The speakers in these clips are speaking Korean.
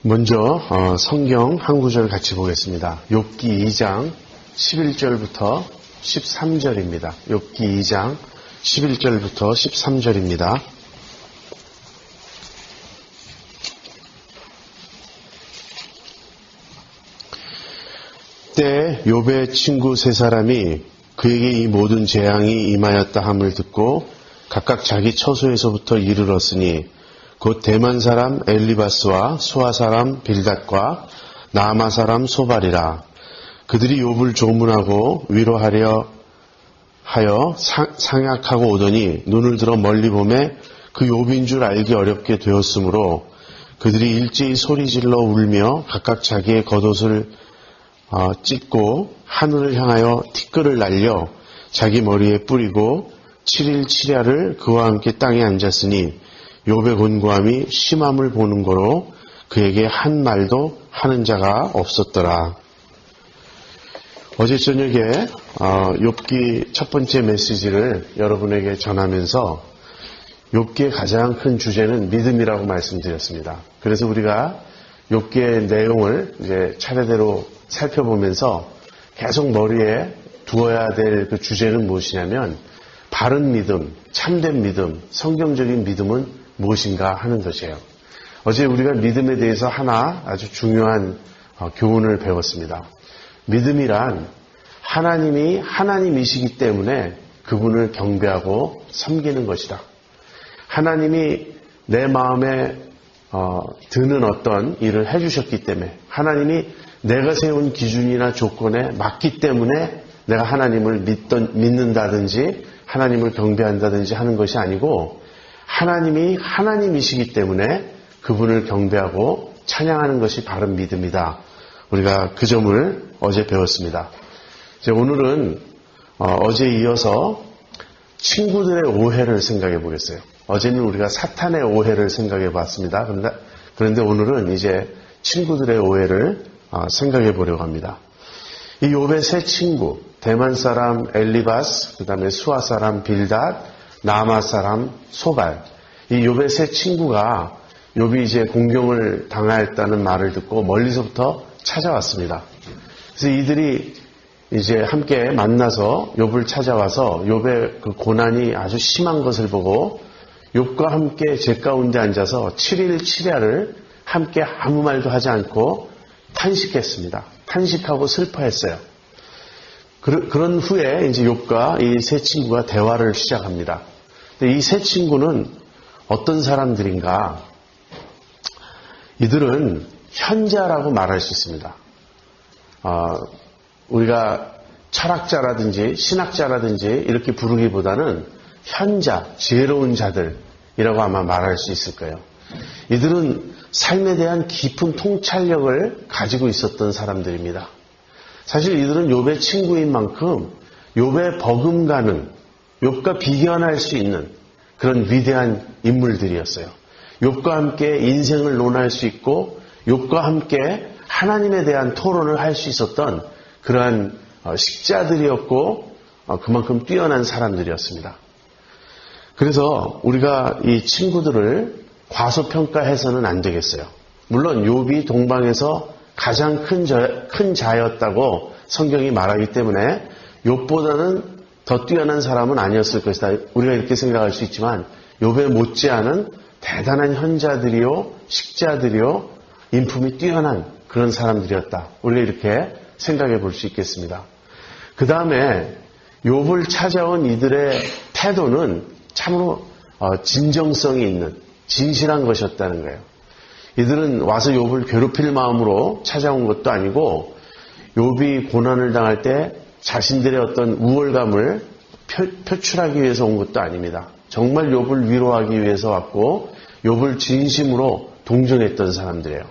먼저 성경 한 구절 같이 보겠습니다. 욥기 2장 11절부터 13절입니다. 욥기 2장 11절부터 13절입니다. 때에 욥의 친구 세 사람이 그에게 이 모든 재앙이 임하였다 함을 듣고 각각 자기 처소에서부터 이르렀으니 곧 대만 사람 엘리바스와 수아 사람 빌닷과 나아마 사람 소발이라. 그들이 욥을 조문하고 위로하려 하여 상약하고 오더니 눈을 들어 멀리 보매 그 욥인 줄 알기 어렵게 되었으므로 그들이 일제히 소리질러 울며 각각 자기의 겉옷을 찢고 하늘을 향하여 티끌을 날려 자기 머리에 뿌리고 7일 7야를 그와 함께 땅에 앉았으니 욥의 곤고함이 심함을 보는 거로 그에게 한 말도 하는 자가 없었더라. 어제 저녁에 욥기 첫 번째 메시지를 여러분에게 전하면서 욥기의 가장 큰 주제는 믿음이라고 말씀드렸습니다. 그래서 우리가 욥기의 내용을 이제 차례대로 살펴보면서 계속 머리에 두어야 될 그 주제는 무엇이냐면 바른 믿음, 참된 믿음, 성경적인 믿음은 무엇인가 하는 것이에요. 어제 우리가 믿음에 대해서 하나 아주 중요한 교훈을 배웠습니다. 믿음이란 하나님이 하나님이시기 때문에 그분을 경배하고 섬기는 것이다. 하나님이 내 마음에 드는 어떤 일을 해주셨기 때문에 하나님이 내가 세운 기준이나 조건에 맞기 때문에 내가 하나님을 믿는다든지 하나님을 경배한다든지 하는 것이 아니고 하나님이 하나님이시기 때문에 그분을 경배하고 찬양하는 것이 바른 믿음이다. 우리가 그 점을 어제 배웠습니다. 이제 오늘은 어제에 이어서 친구들의 오해를 생각해 보겠어요. 어제는 우리가 사탄의 오해를 생각해 봤습니다. 그런데 오늘은 이제 친구들의 오해를 생각해 보려고 합니다. 이 욥의 세 친구, 대만 사람 엘리바스, 그 다음에 수아 사람 빌닷, 나아마 사람 소발. 이 욥의 세 친구가 욥이 이제 공경을 당하였다는 말을 듣고 멀리서부터 찾아왔습니다. 그래서 이들이 이제 함께 만나서 욥을 찾아와서 욥의 그 고난이 아주 심한 것을 보고 욥과 함께 제 가운데 앉아서 7일 7야를 함께 아무 말도 하지 않고 탄식했습니다. 탄식하고 슬퍼했어요. 그런 후에 이제 욥과 이 세 친구가 대화를 시작합니다. 근데 이 세 친구는 어떤 사람들인가? 이들은 현자라고 말할 수 있습니다. 우리가 철학자라든지 신학자라든지 이렇게 부르기보다는 현자, 지혜로운 자들이라고 아마 말할 수 있을 거예요. 이들은 삶에 대한 깊은 통찰력을 가지고 있었던 사람들입니다. 사실 이들은 욥의 친구인 만큼 욥의 버금가는, 욥과 비견할 수 있는 그런 위대한 인물들이었어요. 욥과 함께 인생을 논할 수 있고 욥과 함께 하나님에 대한 토론을 할 수 있었던 그러한 식자들이었고 그만큼 뛰어난 사람들이었습니다. 그래서 우리가 이 친구들을 과소평가해서는 안 되겠어요. 물론 욥이 동방에서 가장 큰 자였다고 성경이 말하기 때문에 욥보다는 더 뛰어난 사람은 아니었을 것이다. 우리가 이렇게 생각할 수 있지만 욥에 못지않은 대단한 현자들이요, 식자들이요, 인품이 뛰어난 그런 사람들이었다. 우리가 이렇게 생각해 볼 수 있겠습니다. 그 다음에 욥을 찾아온 이들의 태도는 참으로 진정성이 있는 진실한 것이었다는 거예요. 이들은 와서 욥을 괴롭힐 마음으로 찾아온 것도 아니고 욥이 고난을 당할 때 자신들의 어떤 우월감을 표출하기 위해서 온 것도 아닙니다. 정말 욥을 위로하기 위해서 왔고 욥을 진심으로 동정했던 사람들이에요.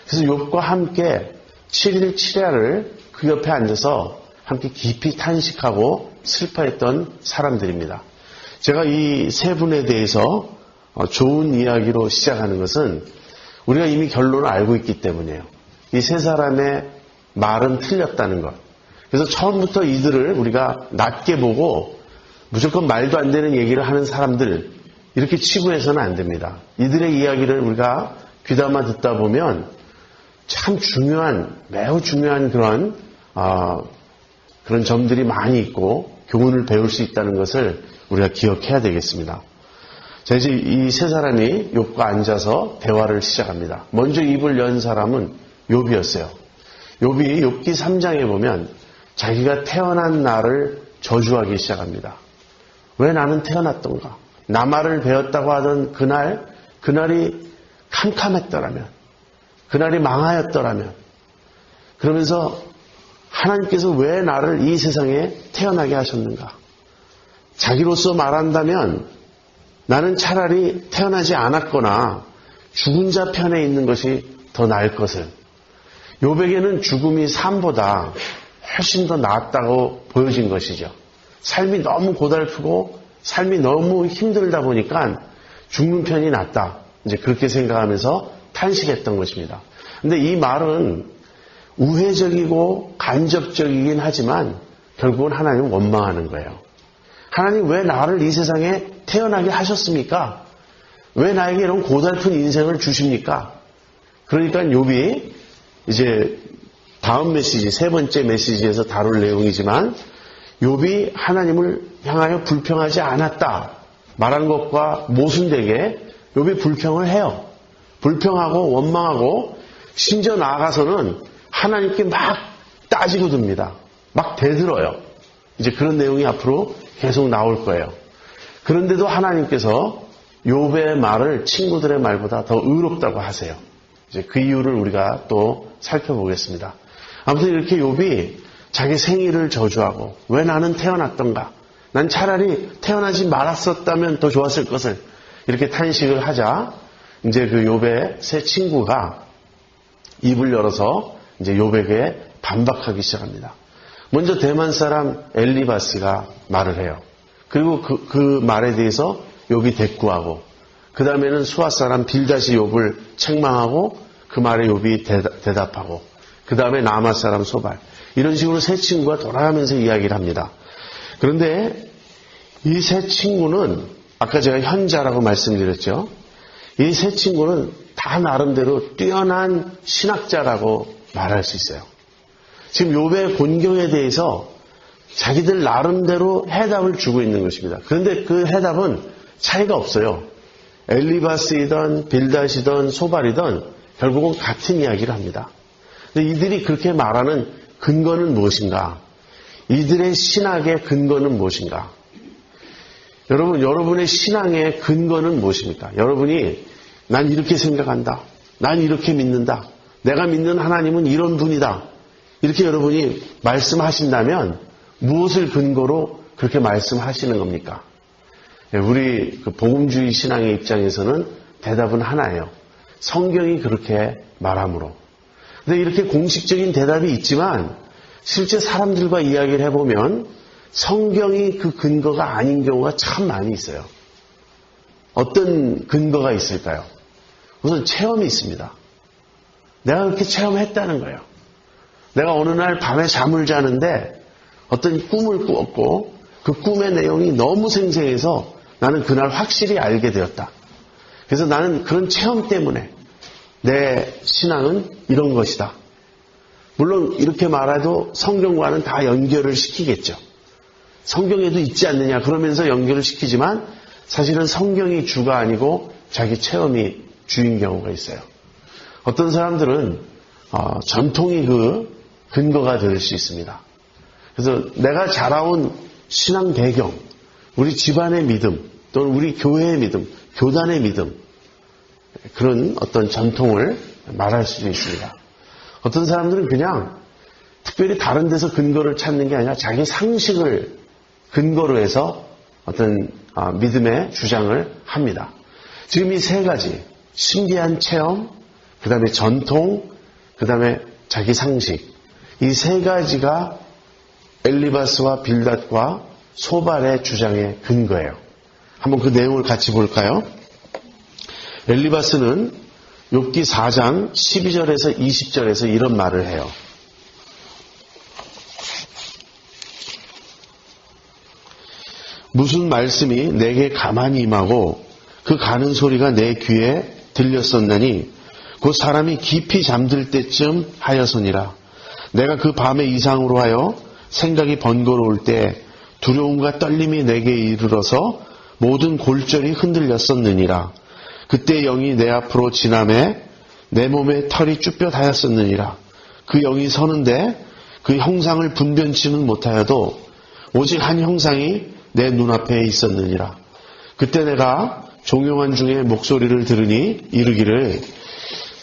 그래서 욥과 함께 7일 7야를 그 옆에 앉아서 함께 깊이 탄식하고 슬퍼했던 사람들입니다. 제가 이 세 분에 대해서 좋은 이야기로 시작하는 것은 우리가 이미 결론을 알고 있기 때문이에요. 이 세 사람의 말은 틀렸다는 것. 그래서 처음부터 이들을 우리가 낮게 보고 무조건 말도 안 되는 얘기를 하는 사람들 이렇게 치부해서는 안 됩니다. 이들의 이야기를 우리가 귀담아 듣다 보면 참 중요한, 매우 중요한 그런 점들이 많이 있고 교훈을 배울 수 있다는 것을 우리가 기억해야 되겠습니다. 자, 이제 이 세 사람이 욥과 앉아서 대화를 시작합니다. 먼저 입을 연 사람은 욥이었어요. 욥이 욥기 3장에 보면 자기가 태어난 날을 저주하기 시작합니다. 왜 나는 태어났던가? 나말을 배웠다고 하던 그날이 캄캄했더라면, 그날이 망하였더라면, 그러면서 하나님께서 왜 나를 이 세상에 태어나게 하셨는가? 자기로서 말한다면 나는 차라리 태어나지 않았거나 죽은 자 편에 있는 것이 더 나을 것을. 욥에게는 죽음이 삶보다 훨씬 더 낫다고 보여진 것이죠. 삶이 너무 고달프고 삶이 너무 힘들다 보니까 죽는 편이 낫다. 이제 그렇게 생각하면서 탄식했던 것입니다. 근데 이 말은 우회적이고 간접적이긴 하지만 결국은 하나님은 원망하는 거예요. 하나님 왜 나를 이 세상에 태어나게 하셨습니까? 왜 나에게 이런 고달픈 인생을 주십니까? 그러니까 욥이 이제 다음 메시지, 세 번째 메시지에서 다룰 내용이지만 욥이 하나님을 향하여 불평하지 않았다 말한 것과 모순되게 욥이 불평을 해요. 불평하고 원망하고 심지어 나아가서는 하나님께 막 따지고 듭니다. 막 대들어요. 이제 그런 내용이 앞으로 계속 나올 거예요. 그런데도 하나님께서 욥의 말을 친구들의 말보다 더 의롭다고 하세요. 이제 그 이유를 우리가 또 살펴보겠습니다. 아무튼 이렇게 욥이 자기 생일을 저주하고 왜 나는 태어났던가? 난 차라리 태어나지 말았었다면 더 좋았을 것을 이렇게 탄식을 하자 이제 그 욥의 세 친구가 입을 열어서 이제 욥에게 반박하기 시작합니다. 먼저 대만 사람 엘리바스가 말을 해요. 그리고 그 말에 대해서 욥이 대꾸하고 그 다음에는 수아 사람 빌닷이 욥을 책망하고 그 말에 욥이 대답하고 그 다음에 나마 사람 소발 이런 식으로 세 친구가 돌아가면서 이야기를 합니다. 그런데 이 세 친구는 아까 제가 현자라고 말씀드렸죠. 이 세 친구는 다 나름대로 뛰어난 신학자라고 말할 수 있어요. 지금 욥의 곤경에 대해서 자기들 나름대로 해답을 주고 있는 것입니다. 그런데 그 해답은 차이가 없어요. 엘리바스이든 빌닷이든 소발이든 결국은 같은 이야기를 합니다. 근데 이들이 그렇게 말하는 근거는 무엇인가? 이들의 신학의 근거는 무엇인가? 여러분의 신앙의 근거는 무엇입니까? 여러분이 난 이렇게 생각한다. 난 이렇게 믿는다. 내가 믿는 하나님은 이런 분이다. 이렇게 여러분이 말씀하신다면 무엇을 근거로 그렇게 말씀하시는 겁니까? 우리 복음주의 신앙의 입장에서는 대답은 하나예요. 성경이 그렇게 말하므로. 근데 이렇게 공식적인 대답이 있지만 실제 사람들과 이야기를 해보면 성경이 그 근거가 아닌 경우가 참 많이 있어요. 어떤 근거가 있을까요? 우선 체험이 있습니다. 내가 그렇게 체험했다는 거예요. 내가 어느 날 밤에 잠을 자는데 어떤 꿈을 꾸었고 그 꿈의 내용이 너무 생생해서 나는 그날 확실히 알게 되었다. 그래서 나는 그런 체험 때문에 내 신앙은 이런 것이다. 물론 이렇게 말해도 성경과는 다 연결을 시키겠죠. 성경에도 있지 않느냐 그러면서 연결을 시키지만 사실은 성경이 주가 아니고 자기 체험이 주인 경우가 있어요. 어떤 사람들은 전통이 그 근거가 될 수 있습니다. 그래서 내가 자라온 신앙 배경, 우리 집안의 믿음, 또는 우리 교회의 믿음, 교단의 믿음, 그런 어떤 전통을 말할 수도 있습니다. 어떤 사람들은 그냥 특별히 다른 데서 근거를 찾는 게 아니라 자기 상식을 근거로 해서 어떤 믿음의 주장을 합니다. 지금 이 세 가지, 신기한 체험, 그 다음에 전통, 그 다음에 자기 상식, 이 세 가지가 엘리바스와 빌닷과 소발의 주장의 근거예요. 한번 그 내용을 같이 볼까요? 엘리바스는 욥기 4장 12절에서 20절에서 이런 말을 해요. 무슨 말씀이 내게 가만히 임하고 그 가는 소리가 내 귀에 들렸었나니 곧 사람이 깊이 잠들 때쯤 하여서니라. 내가 그 밤의 이상으로 하여 생각이 번거로울 때 두려움과 떨림이 내게 이르러서 모든 골절이 흔들렸었느니라. 그때 영이 내 앞으로 지나매 내 몸에 털이 쭈뼛하였었느니라. 그 영이 서는데 그 형상을 분변치는 못하여도 오직 한 형상이 내 눈앞에 있었느니라. 그때 내가 종용한 중에 목소리를 들으니 이르기를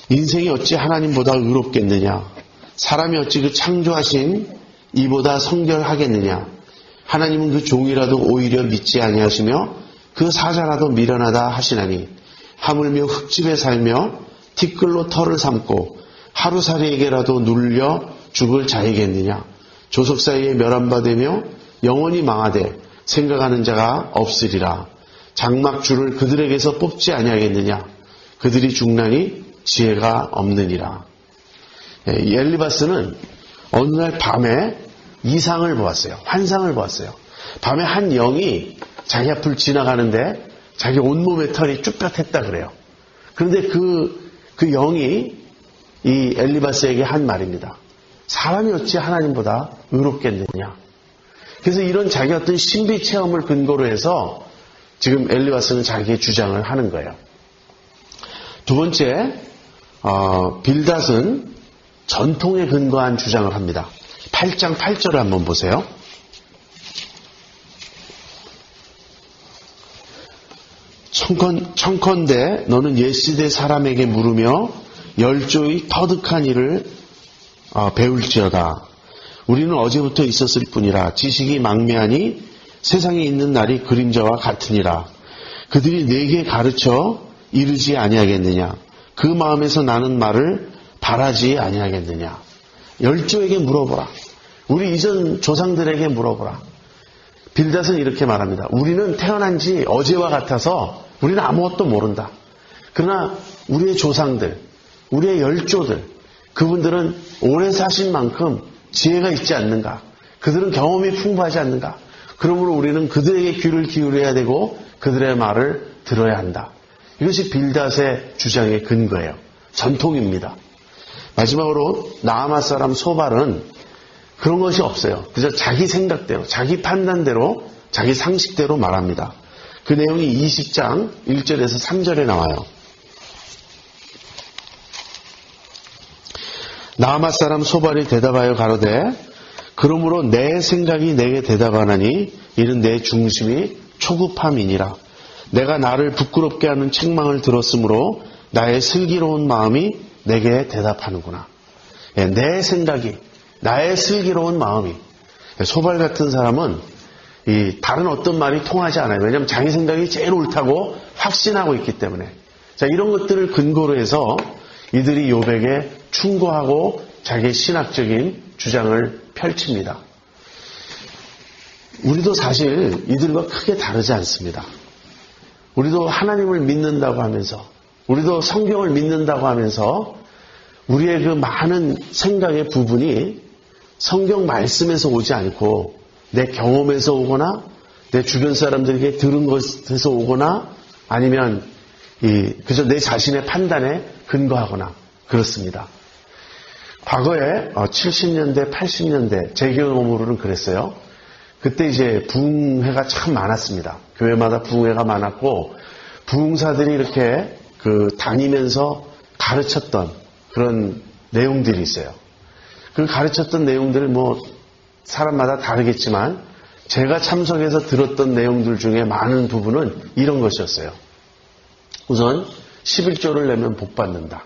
인생이 어찌 하나님보다 의롭겠느냐. 사람이 어찌 그 창조하신 이보다 성결하겠느냐. 하나님은 그 종이라도 오히려 믿지 아니하시며 그 사자라도 미련하다 하시나니 하물며 흙집에 살며 티끌로 털을 삼고 하루살이에게라도 눌려 죽을 자이겠느냐. 조석 사이에 멸함받으며 영원히 망하되 생각하는 자가 없으리라. 장막줄을 그들에게서 뽑지 아니하겠느냐. 그들이 중나니 지혜가 없느니라. 엘리바스는 어느 날 밤에 이상을 보았어요. 환상을 보았어요. 밤에 한 영이 자기 앞을 지나가는데 자기 온몸에 털이 쭈뼛했다 그래요. 그런데 그 영이 이 엘리바스에게 한 말입니다. 사람이 어찌 하나님보다 의롭겠느냐. 그래서 이런 자기 어떤 신비 체험을 근거로 해서 지금 엘리바스는 자기의 주장을 하는 거예요. 두 번째, 빌닷은 전통에 근거한 주장을 합니다. 8장 8절을 한번 보세요. 청컨대 너는 옛시대 사람에게 물으며 열조의 터득한 일을 배울지어다. 우리는 어제부터 있었을 뿐이라 지식이 망매하니 세상에 있는 날이 그림자와 같으니라. 그들이 내게 가르쳐 이르지 아니하겠느냐. 그 마음에서 나는 말을 바라지 아니하겠느냐. 열조에게 물어보라. 우리 이전 조상들에게 물어보라. 빌닷은 이렇게 말합니다. 우리는 태어난 지 어제와 같아서 우리는 아무것도 모른다. 그러나 우리의 조상들, 우리의 열조들, 그분들은 오래 사신 만큼 지혜가 있지 않는가. 그들은 경험이 풍부하지 않는가. 그러므로 우리는 그들에게 귀를 기울여야 되고 그들의 말을 들어야 한다. 이것이 빌닷의 주장의 근거예요. 전통입니다. 마지막으로 나아마 사람 소발은 그런 것이 없어요. 그래서 자기 생각대로, 자기 판단대로, 자기 상식대로 말합니다. 그 내용이 20장 1절에서 3절에 나와요. 나아마 사람 소발이 대답하여 가로되 그러므로 내 생각이 내게 대답하나니 이는 내 중심이 초급함이니라. 내가 나를 부끄럽게 하는 책망을 들었으므로 나의 슬기로운 마음이 내게 대답하는구나. 내 생각이, 나의 슬기로운 마음이. 소발 같은 사람은 다른 어떤 말이 통하지 않아요. 왜냐하면 자기 생각이 제일 옳다고 확신하고 있기 때문에. 자, 이런 것들을 근거로 해서 이들이 욥에게 충고하고 자기의 신학적인 주장을 펼칩니다. 우리도 사실 이들과 크게 다르지 않습니다. 우리도 하나님을 믿는다고 하면서, 우리도 성경을 믿는다고 하면서 우리의 그 많은 생각의 부분이 성경 말씀에서 오지 않고 내 경험에서 오거나 내 주변 사람들에게 들은 것에서 오거나 아니면 그저 내 자신의 판단에 근거하거나 그렇습니다. 과거에 70년대, 80년대 제 경험으로는 그랬어요. 그때 이제 부흥회가 참 많았습니다. 교회마다 부흥회가 많았고 부흥사들이 이렇게 다니면서 가르쳤던 그런 내용들이 있어요. 그 가르쳤던 내용들을 사람마다 다르겠지만 제가 참석해서 들었던 내용들 중에 많은 부분은 이런 것이었어요. 우선 11조를 내면 복 받는다.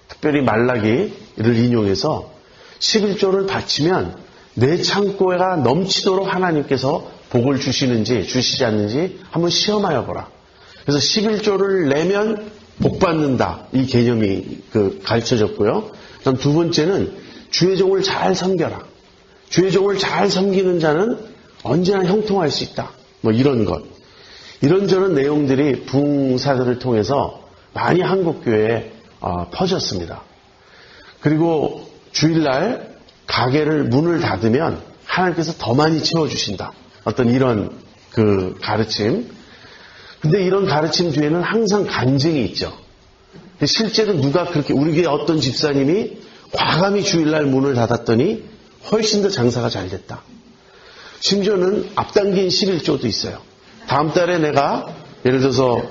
특별히 말라기를 인용해서 11조를 바치면 내 창고가 넘치도록 하나님께서 복을 주시는지 주시지 않는지 한번 시험하여 보라. 그래서 11조를 내면 복 받는다. 이 개념이 가르쳐졌고요. 그다음 두 번째는 주의 종을 잘 섬겨라. 주의 종을 잘 섬기는 자는 언제나 형통할 수 있다. 이런 것. 이런저런 내용들이 부흥사들을 통해서 많이 한국교회에 퍼졌습니다. 그리고 주일날 가게를 문을 닫으면 하나님께서 더 많이 채워주신다. 어떤 이런 가르침. 근데 이런 가르침 뒤에는 항상 간증이 있죠. 실제로 누가 그렇게, 우리 교회 어떤 집사님이 과감히 주일날 문을 닫았더니 훨씬 더 장사가 잘 됐다. 심지어는 앞당긴 11조도 있어요. 다음 달에 내가 예를 들어서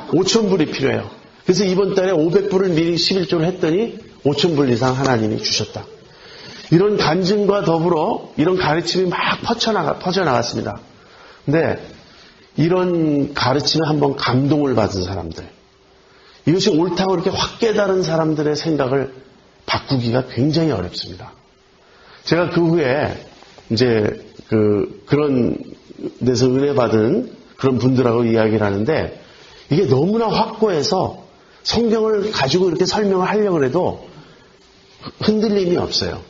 5,000불이 필요해요. 그래서 이번 달에 500불을 미리 11조를 했더니 5,000불 이상 하나님이 주셨다. 이런 간증과 더불어 이런 가르침이 막 퍼져나갔습니다. 근데 이런 가르침에 한번 감동을 받은 사람들, 이것이 옳다고 이렇게 확 깨달은 사람들의 생각을 바꾸기가 굉장히 어렵습니다. 제가 그 후에 이제 그런 데서 은혜 받은 그런 분들하고 이야기를 하는데, 이게 너무나 확고해서 성경을 가지고 이렇게 설명을 하려고 해도 흔들림이 없어요.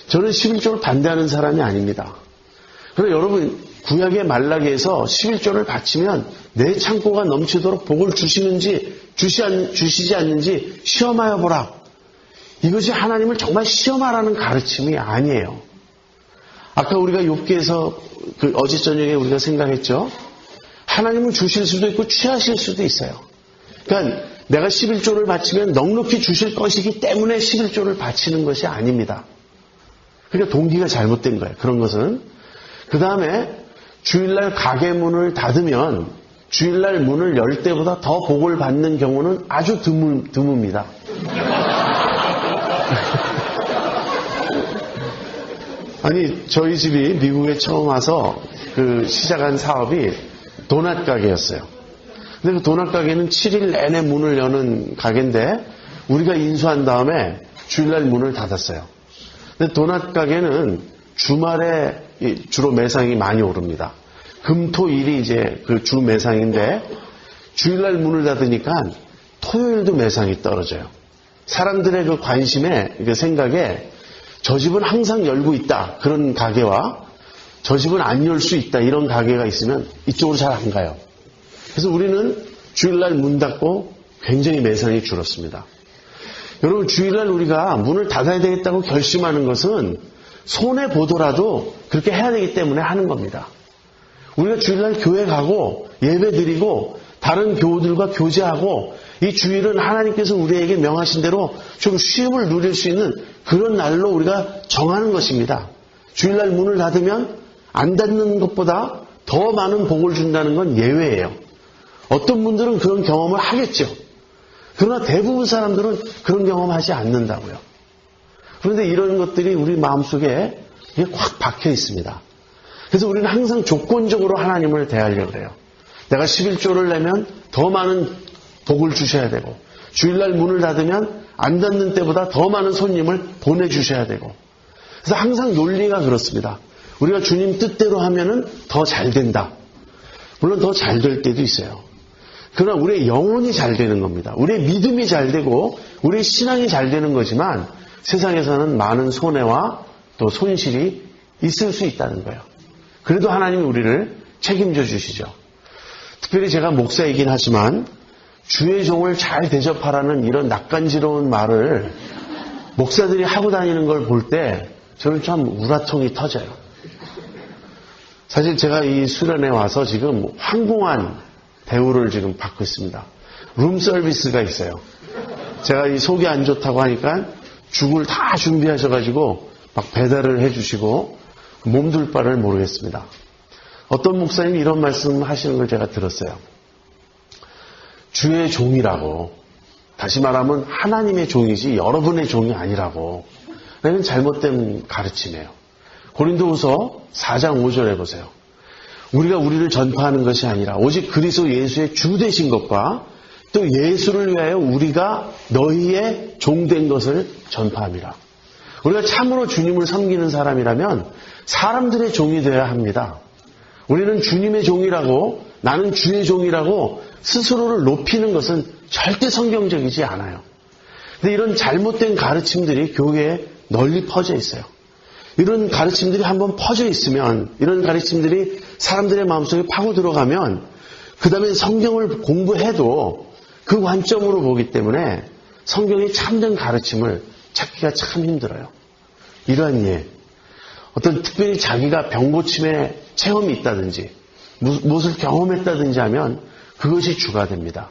저는 11조를 반대하는 사람이 아닙니다. 그러나 여러분, 구약의 말라기에서 11조를 바치면 내 창고가 넘치도록 복을 주시는지 주시지 않는지 시험하여 보라. 이것이 하나님을 정말 시험하라는 가르침이 아니에요. 아까 우리가 욥기에서 어제 저녁에 우리가 생각했죠. 하나님은 주실 수도 있고 취하실 수도 있어요. 그러니까 내가 11조를 바치면 넉넉히 주실 것이기 때문에 11조를 바치는 것이 아닙니다. 그러니까 동기가 잘못된 거예요. 그런 것은. 그 다음에 주일날 가게 문을 닫으면 주일날 문을 열 때보다 더 복을 받는 경우는 아주 드뭅니다. 아니, 저희 집이 미국에 처음 와서 시작한 사업이 도넛 가게였어요. 근데 그 도넛 가게는 7일 내내 문을 여는 가게인데 우리가 인수한 다음에 주일날 문을 닫았어요. 근데 도넛 가게는 주말에 주로 매상이 많이 오릅니다. 금, 토, 일이 이제 그 주 매상인데 주일날 문을 닫으니까 토요일도 매상이 떨어져요. 사람들의 그 관심에, 그 생각에 저 집은 항상 열고 있다. 그런 가게와 저 집은 안 열 수 있다. 이런 가게가 있으면 이쪽으로 잘 안 가요. 그래서 우리는 주일날 문 닫고 굉장히 매상이 줄었습니다. 여러분, 주일날 우리가 문을 닫아야 되겠다고 결심하는 것은 손해보더라도 그렇게 해야 되기 때문에 하는 겁니다. 우리가 주일날 교회 가고 예배 드리고 다른 교우들과 교제하고 이 주일은 하나님께서 우리에게 명하신 대로 좀 쉼을 누릴 수 있는 그런 날로 우리가 정하는 것입니다. 주일날 문을 닫으면 안 닫는 것보다 더 많은 복을 준다는 건 예외예요. 어떤 분들은 그런 경험을 하겠죠. 그러나 대부분 사람들은 그런 경험하지 않는다고요. 그런데 이런 것들이 우리 마음속에 확 박혀 있습니다. 그래서 우리는 항상 조건적으로 하나님을 대하려고 해요. 내가 11조를 내면 더 많은 복을 주셔야 되고, 주일날 문을 닫으면 안 닫는 때보다 더 많은 손님을 보내주셔야 되고. 그래서 항상 논리가 그렇습니다. 우리가 주님 뜻대로 하면은 더 잘 된다. 물론 더 잘 될 때도 있어요. 그러나 우리의 영혼이 잘 되는 겁니다. 우리의 믿음이 잘 되고 우리의 신앙이 잘 되는 거지만 세상에서는 많은 손해와 또 손실이 있을 수 있다는 거예요. 그래도 하나님이 우리를 책임져 주시죠. 특별히 제가 목사이긴 하지만 주의 종을 잘 대접하라는 이런 낯간지러운 말을 목사들이 하고 다니는 걸 볼 때 저는 참 우라통이 터져요. 사실 제가 이 수련회 와서 지금 황공한 대우를 지금 받고 있습니다. 룸 서비스가 있어요. 제가 이 속이 안 좋다고 하니까 죽을 다 준비하셔가지고 막 배달을 해주시고 몸둘 바를 모르겠습니다. 어떤 목사님이 이런 말씀 하시는 걸 제가 들었어요. 주의 종이라고, 다시 말하면 하나님의 종이지 여러분의 종이 아니라고. 이건 잘못된 가르침이에요. 고린도후서 4장 5절에 보세요. 우리가 우리를 전파하는 것이 아니라 오직 그리스도 예수의 주 되신 것과 또 예수를 위하여 우리가 너희의 종된 것을 전파함이라. 우리가 참으로 주님을 섬기는 사람이라면 사람들의 종이 되어야 합니다. 우리는 주님의 종이라고, 나는 주의 종이라고 스스로를 높이는 것은 절대 성경적이지 않아요. 근데 이런 잘못된 가르침들이 교회에 널리 퍼져 있어요. 이런 가르침들이 한번 퍼져 있으면, 이런 가르침들이 사람들의 마음속에 파고 들어가면 그 다음에 성경을 공부해도 그 관점으로 보기 때문에 성경의 참된 가르침을 찾기가 참 힘들어요. 이러한 예, 어떤 특별히 자기가 병고침의 체험이 있다든지 무엇을 경험했다든지 하면 그것이 주가 됩니다.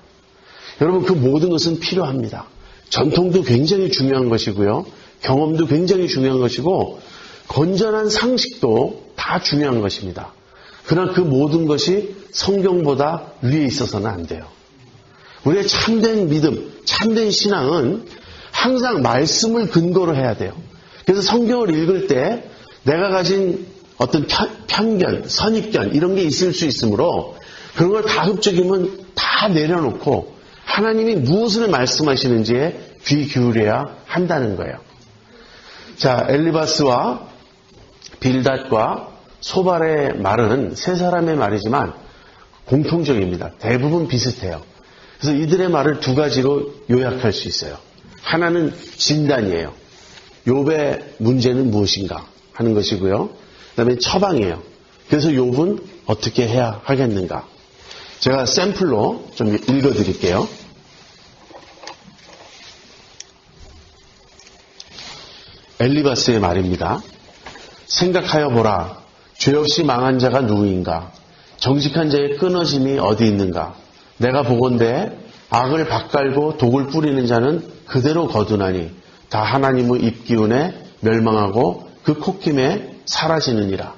여러분, 그 모든 것은 필요합니다. 전통도 굉장히 중요한 것이고요. 경험도 굉장히 중요한 것이고 건전한 상식도 다 중요한 것입니다. 그러나 그 모든 것이 성경보다 위에 있어서는 안 돼요. 우리의 참된 믿음, 참된 신앙은 항상 말씀을 근거로 해야 돼요. 그래서 성경을 읽을 때 내가 가진 어떤 편견, 선입견 이런 게 있을 수 있으므로 그런 걸 다 흡족이면 다 내려놓고 하나님이 무엇을 말씀하시는지에 귀 기울여야 한다는 거예요. 자, 엘리바스와 빌닷과 소발의 말은 세 사람의 말이지만 공통적입니다. 대부분 비슷해요. 그래서 이들의 말을 두 가지로 요약할 수 있어요. 하나는 진단이에요. 욥의 문제는 무엇인가 하는 것이고요. 그다음에 처방이에요. 그래서 욥은 어떻게 해야 하겠는가. 제가 샘플로 좀 읽어드릴게요. 엘리바스의 말입니다. 생각하여 보라. 죄 없이 망한 자가 누구인가? 정직한 자의 끊어짐이 어디 있는가? 내가 보건대 악을 밭갈고 독을 뿌리는 자는 그대로 거두나니 다 하나님의 입기운에 멸망하고 그 콧김에 사라지느니라.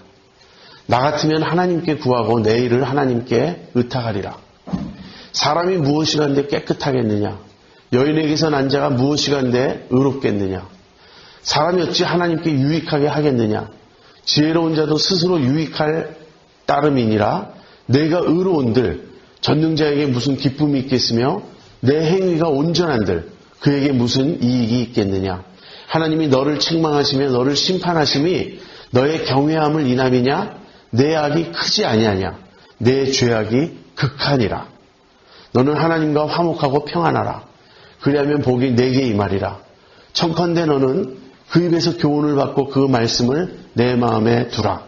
나 같으면 하나님께 구하고 내 일을 하나님께 의탁하리라. 사람이 무엇이간데 깨끗하겠느냐? 여인에게서 난 자가 무엇이간데 의롭겠느냐? 사람이 어찌 하나님께 유익하게 하겠느냐? 지혜로운 자도 스스로 유익할 따름이니라. 내가 의로운들 전능자에게 무슨 기쁨이 있겠으며 내 행위가 온전한들 그에게 무슨 이익이 있겠느냐? 하나님이 너를 책망하시며 너를 심판하심이 너의 경외함을 인함이냐? 내 악이 크지 아니하냐? 내 죄악이 극하니라. 너는 하나님과 화목하고 평안하라. 그리하면 복이 내게 임하리라. 청컨대 너는 그 입에서 교훈을 받고 그 말씀을 내 마음에 두라.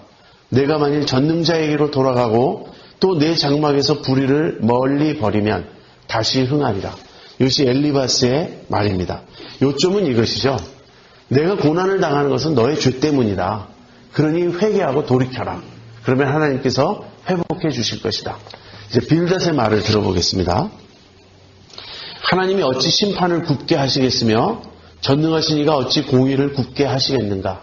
내가 만일 전능자에게로 돌아가고 또 내 장막에서 불의를 멀리 버리면 다시 흥하리라. 이것이 엘리바스의 말입니다. 요점은 이것이죠. 내가 고난을 당하는 것은 너의 죄 때문이다. 그러니 회개하고 돌이켜라. 그러면 하나님께서 회복해 주실 것이다. 이제 빌닷의 말을 들어보겠습니다. 하나님이 어찌 심판을 굽게 하시겠으며 전능하신 이가 어찌 공의를 굽게 하시겠는가.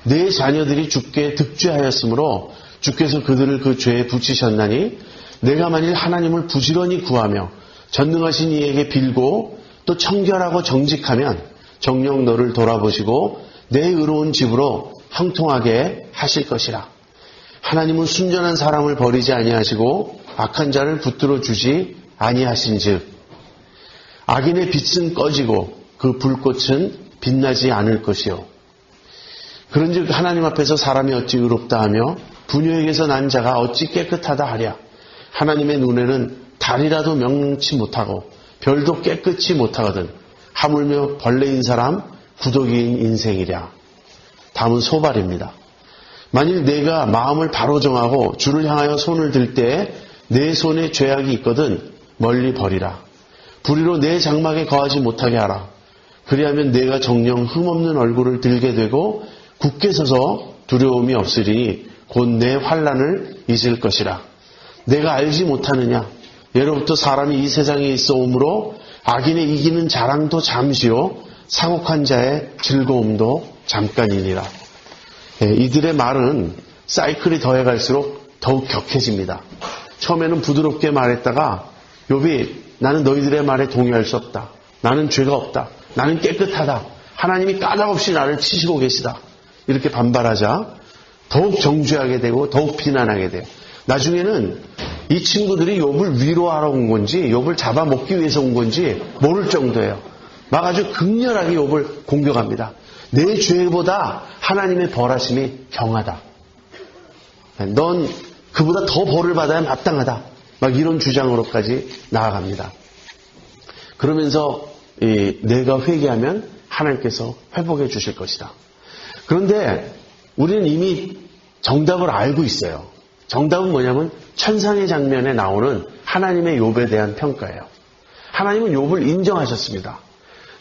내 자녀들이 주께 득죄하였으므로 주께서 그들을 그 죄에 붙이셨나니 내가 만일 하나님을 부지런히 구하며 전능하신 이에게 빌고 또 청결하고 정직하면 정녕 너를 돌아보시고 내 의로운 집으로 형통하게 하실 것이라. 하나님은 순전한 사람을 버리지 아니하시고 악한 자를 붙들어 주지 아니하신즉 악인의 빛은 꺼지고 그 불꽃은 빛나지 않을 것이요. 그런즉 하나님 앞에서 사람이 어찌 의롭다 하며 부녀에게서 난 자가 어찌 깨끗하다 하랴. 하나님의 눈에는 달이라도 명치 못하고 별도 깨끗이 못하거든 하물며 벌레인 사람 구더기인 인생이랴. 다음은 소발입니다. 만일 내가 마음을 바로 정하고 주를 향하여 손을 들 때 내 손에 죄악이 있거든 멀리 버리라. 불의로 내 장막에 거하지 못하게 하라. 그리하면 내가 정녕 흠없는 얼굴을 들게 되고 굳게 서서 두려움이 없으리니 곧 내 환난을 잊을 것이라. 내가 알지 못하느냐? 예로부터 사람이 이 세상에 있어 오므로 악인의 이기는 자랑도 잠시요 사곡한 자의 즐거움도 잠깐이니라. 이들의 말은 사이클이 더해갈수록 더욱 격해집니다. 처음에는 부드럽게 말했다가 욥이 나는 너희들의 말에 동의할 수 없다. 나는 죄가 없다. 나는 깨끗하다. 하나님이 까닭없이 나를 치시고 계시다. 이렇게 반발하자 더욱 정죄하게 되고 더욱 비난하게 돼요. 나중에는 이 친구들이 욥을 위로하러 온 건지 욥을 잡아먹기 위해서 온 건지 모를 정도예요. 막 아주 극렬하게 욥을 공격합니다. 내 죄보다 하나님의 벌하심이 경하다. 넌 그보다 더 벌을 받아야 마땅하다. 막 이런 주장으로까지 나아갑니다. 그러면서 내가 회개하면 하나님께서 회복해 주실 것이다. 그런데 우리는 이미 정답을 알고 있어요. 정답은 뭐냐면 천상의 장면에 나오는 하나님의 욥에 대한 평가예요. 하나님은 욥을 인정하셨습니다.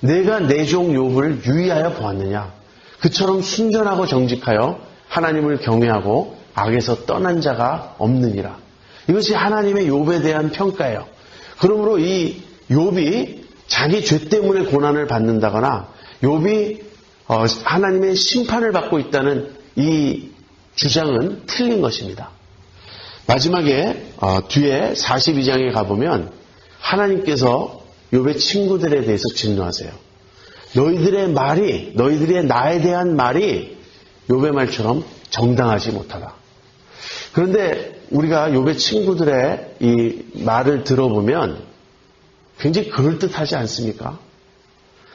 내가 내 종 욥을 유의하여 보았느냐. 그처럼 순전하고 정직하여 하나님을 경외하고 악에서 떠난 자가 없느니라. 이것이 하나님의 욥에 대한 평가예요. 그러므로 이 욥이 자기 죄 때문에 고난을 받는다거나 욥이 하나님의 심판을 받고 있다는 이 주장은 틀린 것입니다. 마지막에 뒤에 42장에 가보면 하나님께서 욥의 친구들에 대해서 진노하세요. 너희들의 나에 대한 말이 욥의 말처럼 정당하지 못하다. 그런데 우리가 욥의 친구들의 이 말을 들어보면 굉장히 그럴듯하지 않습니까?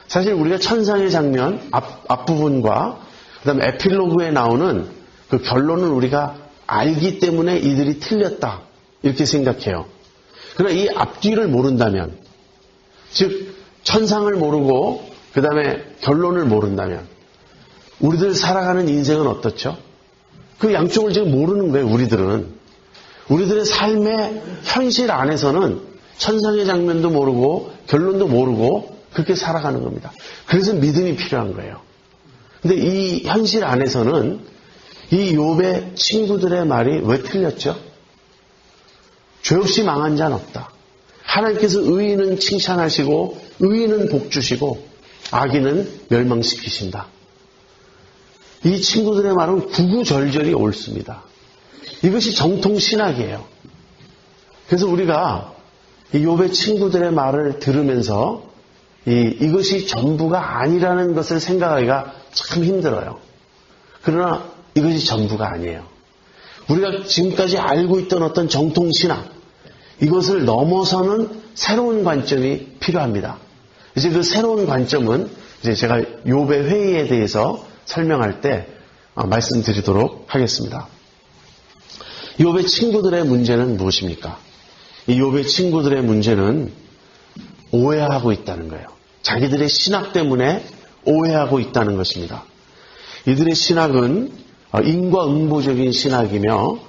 사실 우리가 천상의 장면 앞부분과 그다음에 에필로그에 나오는 그 결론을 우리가 알기 때문에 이들이 틀렸다 이렇게 생각해요. 그러나 이 앞뒤를 모른다면, 즉 천상을 모르고 그 다음에 결론을 모른다면 우리들 살아가는 인생은 어떻죠? 그 양쪽을 지금 모르는 거예요. 우리들의 삶의 현실 안에서는 천상의 장면도 모르고 결론도 모르고 그렇게 살아가는 겁니다. 그래서 믿음이 필요한 거예요. 근데 이 현실 안에서는 이 욥의 친구들의 말이 왜 틀렸죠? 죄 없이 망한 자는 없다. 하나님께서 의인은 칭찬하시고 의인은 복 주시고 악인은 멸망시키신다. 이 친구들의 말은 구구절절이 옳습니다. 이것이 정통 신학이에요. 그래서 우리가 이 욥의 친구들의 말을 들으면서 이것이 전부가 아니라는 것을 생각하기가 참 힘들어요. 그러나 이것이 전부가 아니에요. 우리가 지금까지 알고 있던 어떤 정통 신학, 이것을 넘어서는 새로운 관점이 필요합니다. 이제 그 새로운 관점은 이제 제가 욥의 회의에 대해서 설명할 때 말씀드리도록 하겠습니다. 욥의 친구들의 문제는 무엇입니까? 이 욥의 친구들의 문제는 오해하고 있다는 거예요. 자기들의 신학 때문에 오해하고 있다는 것입니다. 이들의 신학은 인과응보적인 신학이며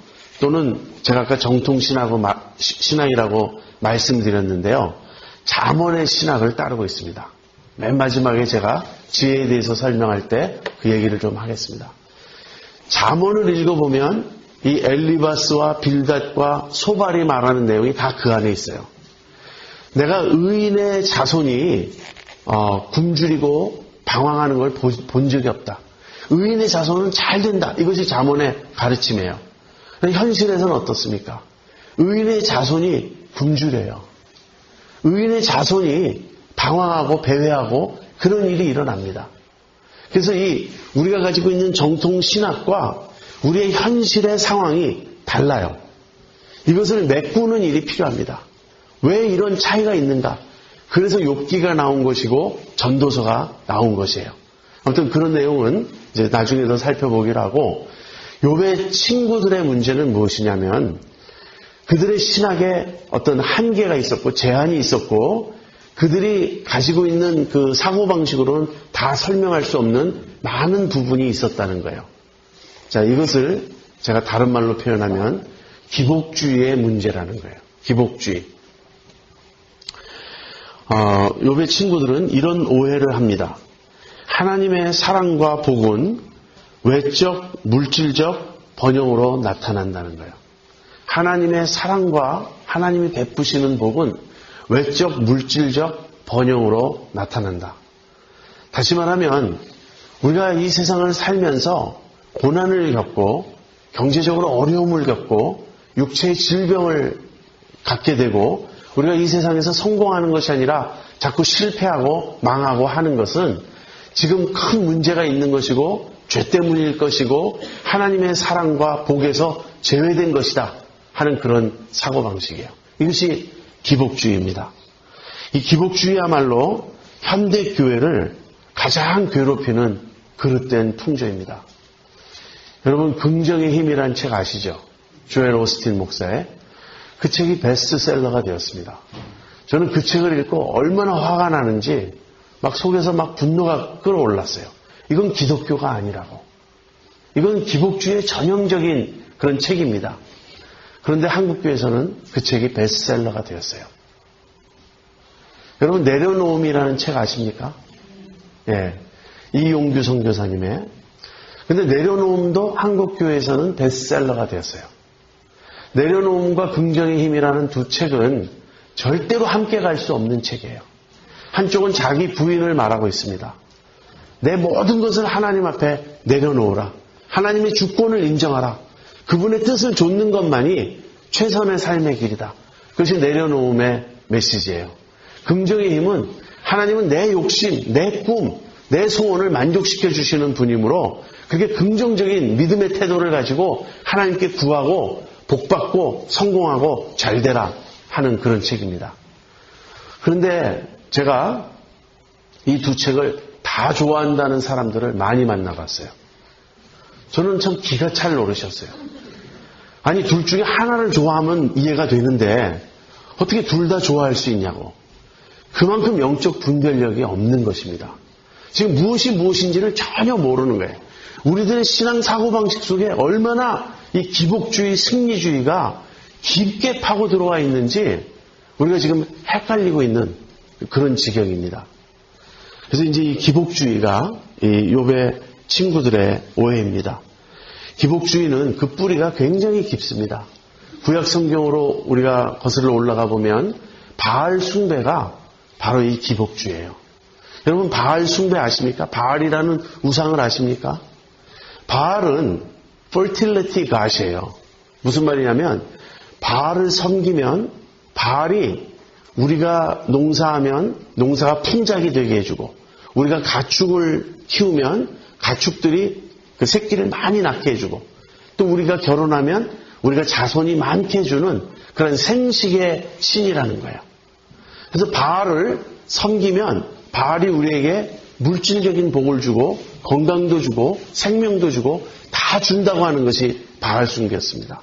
또는 제가 아까 정통신학이라고 말씀드렸는데요. 잠언의 신학을 따르고 있습니다. 맨 마지막에 제가 지혜에 대해서 설명할 때 그 얘기를 좀 하겠습니다. 잠언을 읽어보면 이 엘리바스와 빌닷과 소발이 말하는 내용이 다 그 안에 있어요. 내가 의인의 자손이 굶주리고 방황하는 걸 본 적이 없다. 의인의 자손은 잘 된다. 이것이 잠언의 가르침이에요. 현실에서는 어떻습니까? 의인의 자손이 굶주려요. 의인의 자손이 방황하고 배회하고 그런 일이 일어납니다. 그래서 우리가 가지고 있는 정통 신학과 우리의 현실의 상황이 달라요. 이것을 메꾸는 일이 필요합니다. 왜 이런 차이가 있는가? 그래서 욥기가 나온 것이고 전도서가 나온 것이에요. 아무튼 그런 내용은 이제 나중에 더 살펴보기로 하고, 욥의 친구들의 문제는 무엇이냐면 그들의 신학에 어떤 한계가 있었고 제한이 있었고 그들이 가지고 있는 그 사고방식으로는 다 설명할 수 없는 많은 부분이 있었다는 거예요. 자, 이것을 제가 다른 말로 표현하면 기복주의의 문제라는 거예요. 기복주의. 욥의 친구들은 이런 오해를 합니다. 하나님의 사랑과 복은 외적, 물질적 번영으로 나타난다는 거예요. 하나님의 사랑과 하나님이 베푸시는 복은 외적, 물질적 번영으로 나타난다. 다시 말하면 우리가 이 세상을 살면서 고난을 겪고 경제적으로 어려움을 겪고 육체의 질병을 갖게 되고 우리가 이 세상에서 성공하는 것이 아니라 자꾸 실패하고 망하고 하는 것은 지금 큰 문제가 있는 것이고 죄 때문일 것이고 하나님의 사랑과 복에서 제외된 것이다 하는 그런 사고방식이에요. 이것이 기복주의입니다. 이 기복주의야말로 현대교회를 가장 괴롭히는 그릇된 풍조입니다. 여러분, 긍정의 힘이라는 책 아시죠? 조엘 오스틴 목사의. 그 책이 베스트셀러가 되었습니다. 저는 그 책을 읽고 얼마나 화가 나는지 막 속에서 막 분노가 끌어올랐어요. 이건 기독교가 아니라고. 이건 기복주의의 전형적인 그런 책입니다. 그런데 한국교회에서는 그 책이 베스트셀러가 되었어요. 여러분, 내려놓음이라는 책 아십니까? 예, 이용규 선교사님의. 근데 내려놓음도 한국교회에서는 베스트셀러가 되었어요. 내려놓음과 긍정의 힘이라는 두 책은 절대로 함께 갈 수 없는 책이에요. 한쪽은 자기 부인을 말하고 있습니다. 내 모든 것을 하나님 앞에 내려놓으라. 하나님의 주권을 인정하라. 그분의 뜻을 좇는 것만이 최선의 삶의 길이다. 그것이 내려놓음의 메시지예요. 긍정의 힘은 하나님은 내 욕심, 내 꿈, 내 소원을 만족시켜 주시는 분이므로 그렇게 긍정적인 믿음의 태도를 가지고 하나님께 구하고 복받고 성공하고 잘되라 하는 그런 책입니다. 그런데 제가 이 두 책을 다 좋아한다는 사람들을 많이 만나봤어요. 저는 참 기가 찰 노릇이었어요. 아니, 둘 중에 하나를 좋아하면 이해가 되는데 어떻게 둘 다 좋아할 수 있냐고. 그만큼 영적 분별력이 없는 것입니다. 지금 무엇이 무엇인지를 전혀 모르는 거예요. 우리들의 신앙 사고방식 속에 얼마나 이 기복주의, 승리주의가 깊게 파고 들어와 있는지 우리가 지금 헷갈리고 있는 그런 지경입니다. 그래서 이제 이 기복주의가 이 욥의 친구들의 오해입니다. 기복주의는 그 뿌리가 굉장히 깊습니다. 구약 성경으로 우리가 거슬러 올라가 보면 바알 숭배가 바로 이 기복주의예요. 여러분, 바알 숭배 아십니까? 바알이라는 우상을 아십니까? 바알은 fertility god이에요. 무슨 말이냐면 바알을 섬기면 바알이 우리가 농사하면 농사가 풍작이 되게 해주고, 우리가 가축을 키우면 가축들이 그 새끼를 많이 낳게 해주고, 또 우리가 결혼하면 우리가 자손이 많게 해주는 그런 생식의 신이라는 거예요. 그래서 바알을 섬기면 바알이 우리에게 물질적인 복을 주고 건강도 주고 생명도 주고 다 준다고 하는 것이 바알 숭배였습니다.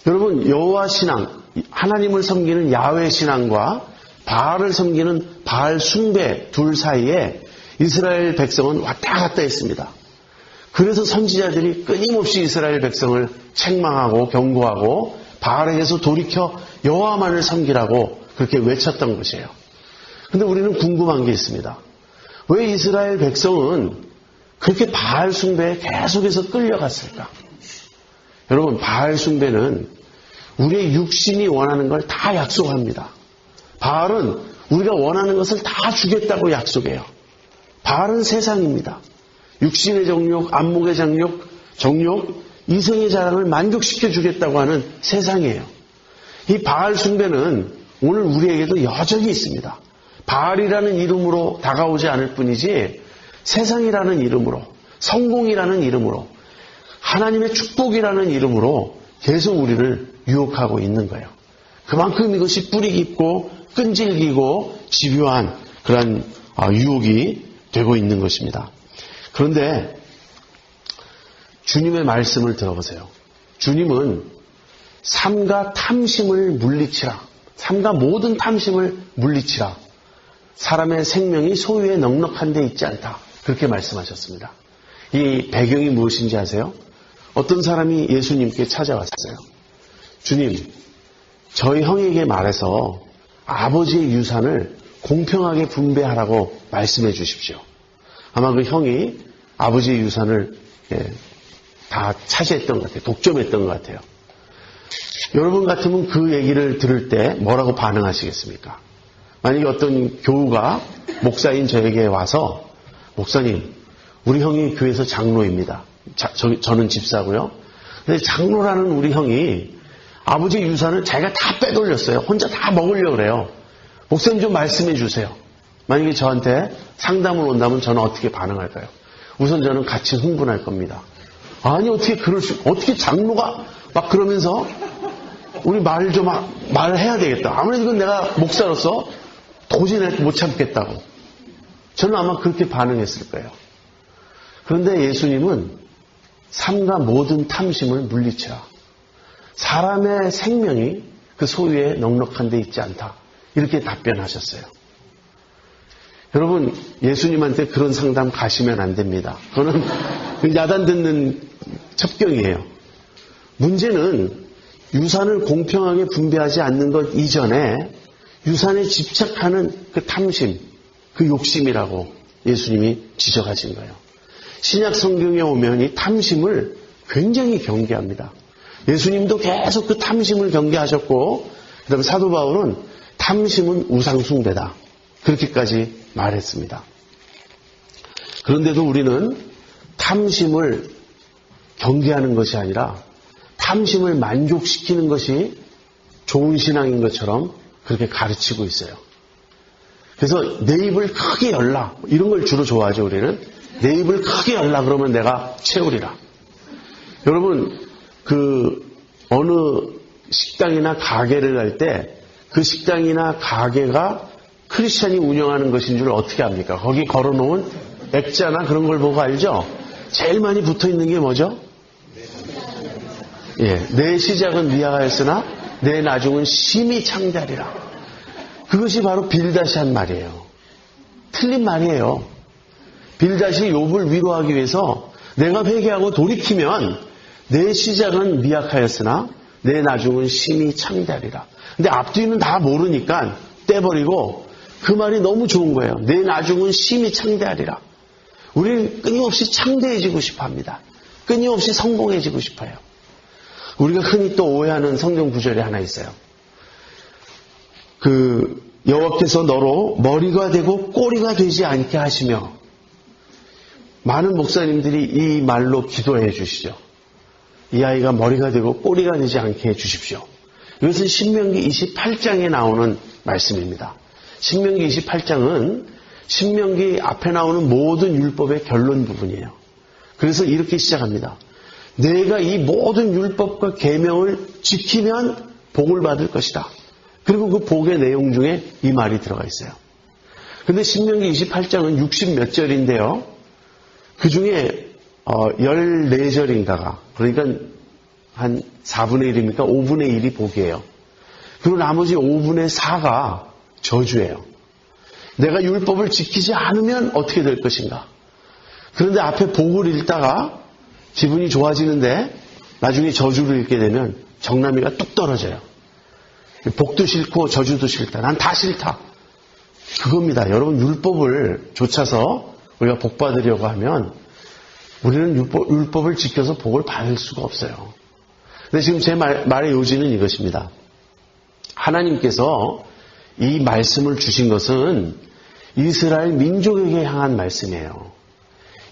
여러분, 여호와 신앙, 하나님을 섬기는 야훼 신앙과 바알을 섬기는 바알 숭배 둘 사이에 이스라엘 백성은 왔다 갔다 했습니다. 그래서 선지자들이 끊임없이 이스라엘 백성을 책망하고 경고하고 바알에게서 돌이켜 여호와만을 섬기라고 그렇게 외쳤던 것이에요. 그런데 우리는 궁금한 게 있습니다. 왜 이스라엘 백성은 그렇게 바알 숭배에 계속해서 끌려갔을까? 여러분, 바알 숭배는 우리의 육신이 원하는 걸 다 약속합니다. 바알은 우리가 원하는 것을 다 주겠다고 약속해요. 바알은 세상입니다. 육신의 정욕, 안목의 정욕, 이성의 자랑을 만족시켜 주겠다고 하는 세상이에요. 이 바알 숭배는 오늘 우리에게도 여전히 있습니다. 바알이라는 이름으로 다가오지 않을 뿐이지 세상이라는 이름으로, 성공이라는 이름으로, 하나님의 축복이라는 이름으로 계속 우리를 유혹하고 있는 거예요. 그만큼 이것이 뿌리 깊고 끈질기고 집요한 그런 유혹이 되고 있는 것입니다. 그런데 주님의 말씀을 들어보세요. 주님은 삼가 탐심을 물리치라. 삼가 모든 탐심을 물리치라. 사람의 생명이 소유에 넉넉한 데 있지 않다. 그렇게 말씀하셨습니다. 이 배경이 무엇인지 아세요? 어떤 사람이 예수님께 찾아왔어요. 주님, 저희 형에게 말해서 아버지의 유산을 공평하게 분배하라고 말씀해 주십시오. 아마 그 형이 아버지의 유산을 다 차지했던 것 같아요. 독점했던 것 같아요. 여러분 같으면 그 얘기를 들을 때 뭐라고 반응하시겠습니까? 만약에 어떤 교우가 목사인 저에게 와서, 목사님, 우리 형이 교회에서 장로입니다. 저는 집사고요. 근데 장로라는 우리 형이 아버지 유산을 자기가 다 빼돌렸어요. 혼자 다 먹으려고 그래요. 목사님 좀 말씀해 주세요. 만약에 저한테 상담을 온다면 저는 어떻게 반응할까요? 우선 저는 같이 흥분할 겁니다. 아니, 어떻게 장로가 막 그러면서 우리 말을 해야 되겠다. 아무래도 이건 내가 목사로서 도저히 못 참겠다고. 저는 아마 그렇게 반응했을 거예요. 그런데 예수님은 삼가 모든 탐심을 물리치라. 사람의 생명이 그 소유에 넉넉한 데 있지 않다. 이렇게 답변하셨어요. 여러분, 예수님한테 그런 상담 가시면 안 됩니다. 그거는 야단 듣는 첩경이에요. 문제는 유산을 공평하게 분배하지 않는 것 이전에 유산에 집착하는 그 탐심, 그 욕심이라고 예수님이 지적하신 거예요. 신약 성경에 오면 이 탐심을 굉장히 경계합니다. 예수님도 계속 그 탐심을 경계하셨고 그 다음에 사도 바울은 탐심은 우상숭배다. 그렇게까지 말했습니다. 그런데도 우리는 탐심을 경계하는 것이 아니라 탐심을 만족시키는 것이 좋은 신앙인 것처럼 그렇게 가르치고 있어요. 그래서 내 입을 크게 열라. 이런 걸 주로 좋아하죠, 우리는. 내 입을 크게 열라 그러면 내가 채우리라. 여러분, 어느 식당이나 가게를 갈 때 그 식당이나 가게가 크리스찬이 운영하는 것인 줄 어떻게 압니까? 거기 걸어놓은 액자나 그런 걸 보고 알죠? 제일 많이 붙어 있는 게 뭐죠? 예, 내 시작은 미약하였으나 내 나중은 심히 창대하리라. 그것이 바로 빌닷이 한 말이에요. 틀린 말이에요. 빌닷이 욥을 위로하기 위해서 내가 회개하고 돌이키면 내 시작은 미약하였으나 내 나중은 심히 창대하리라. 근데 앞뒤는 다 모르니까 떼버리고 그 말이 너무 좋은 거예요. 내 나중은 심히 창대하리라. 우리는 끊임없이 창대해지고 싶어 합니다. 끊임없이 성공해지고 싶어요. 우리가 흔히 또 오해하는 성경 구절이 하나 있어요. 여호와께서 너로 머리가 되고 꼬리가 되지 않게 하시며, 많은 목사님들이 이 말로 기도해 주시죠. 이 아이가 머리가 되고 꼬리가 되지 않게 해주십시오. 이것은 신명기 28장에 나오는 말씀입니다. 신명기 28장은 신명기 앞에 나오는 모든 율법의 결론 부분이에요. 그래서 이렇게 시작합니다. 내가 이 모든 율법과 계명을 지키면 복을 받을 것이다. 그리고 그 복의 내용 중에 이 말이 들어가 있어요. 그런데 신명기 28장은 60몇 절인데요. 그 중에 14절인가가, 그러니까 한 4분의 1입니까? 5분의 1이 복이에요. 그리고 나머지 5분의 4가 저주예요. 내가 율법을 지키지 않으면 어떻게 될 것인가? 그런데 앞에 복을 읽다가 기분이 좋아지는데 나중에 저주를 읽게 되면 정남이가 뚝 떨어져요. 복도 싫고 저주도 싫다. 난 다 싫다. 그겁니다. 여러분, 율법을 좇아서 우리가 복 받으려고 하면 우리는 율법을 지켜서 복을 받을 수가 없어요. 근데 지금 제 말의 요지는 이것입니다. 하나님께서 이 말씀을 주신 것은 이스라엘 민족에게 향한 말씀이에요.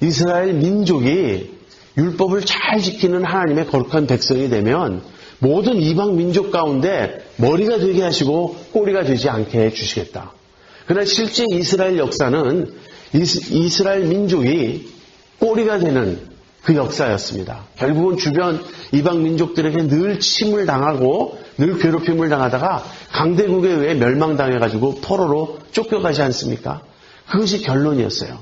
이스라엘 민족이 율법을 잘 지키는 하나님의 거룩한 백성이 되면 모든 이방 민족 가운데 머리가 되게 하시고 꼬리가 되지 않게 해주시겠다. 그러나 실제 이스라엘 역사는 이스라엘 민족이 꼬리가 되는 그 역사였습니다. 결국은 주변 이방 민족들에게 늘 침을 당하고 늘 괴롭힘을 당하다가 강대국에 의해 멸망당해가지고 포로로 쫓겨가지 않습니까? 그것이 결론이었어요.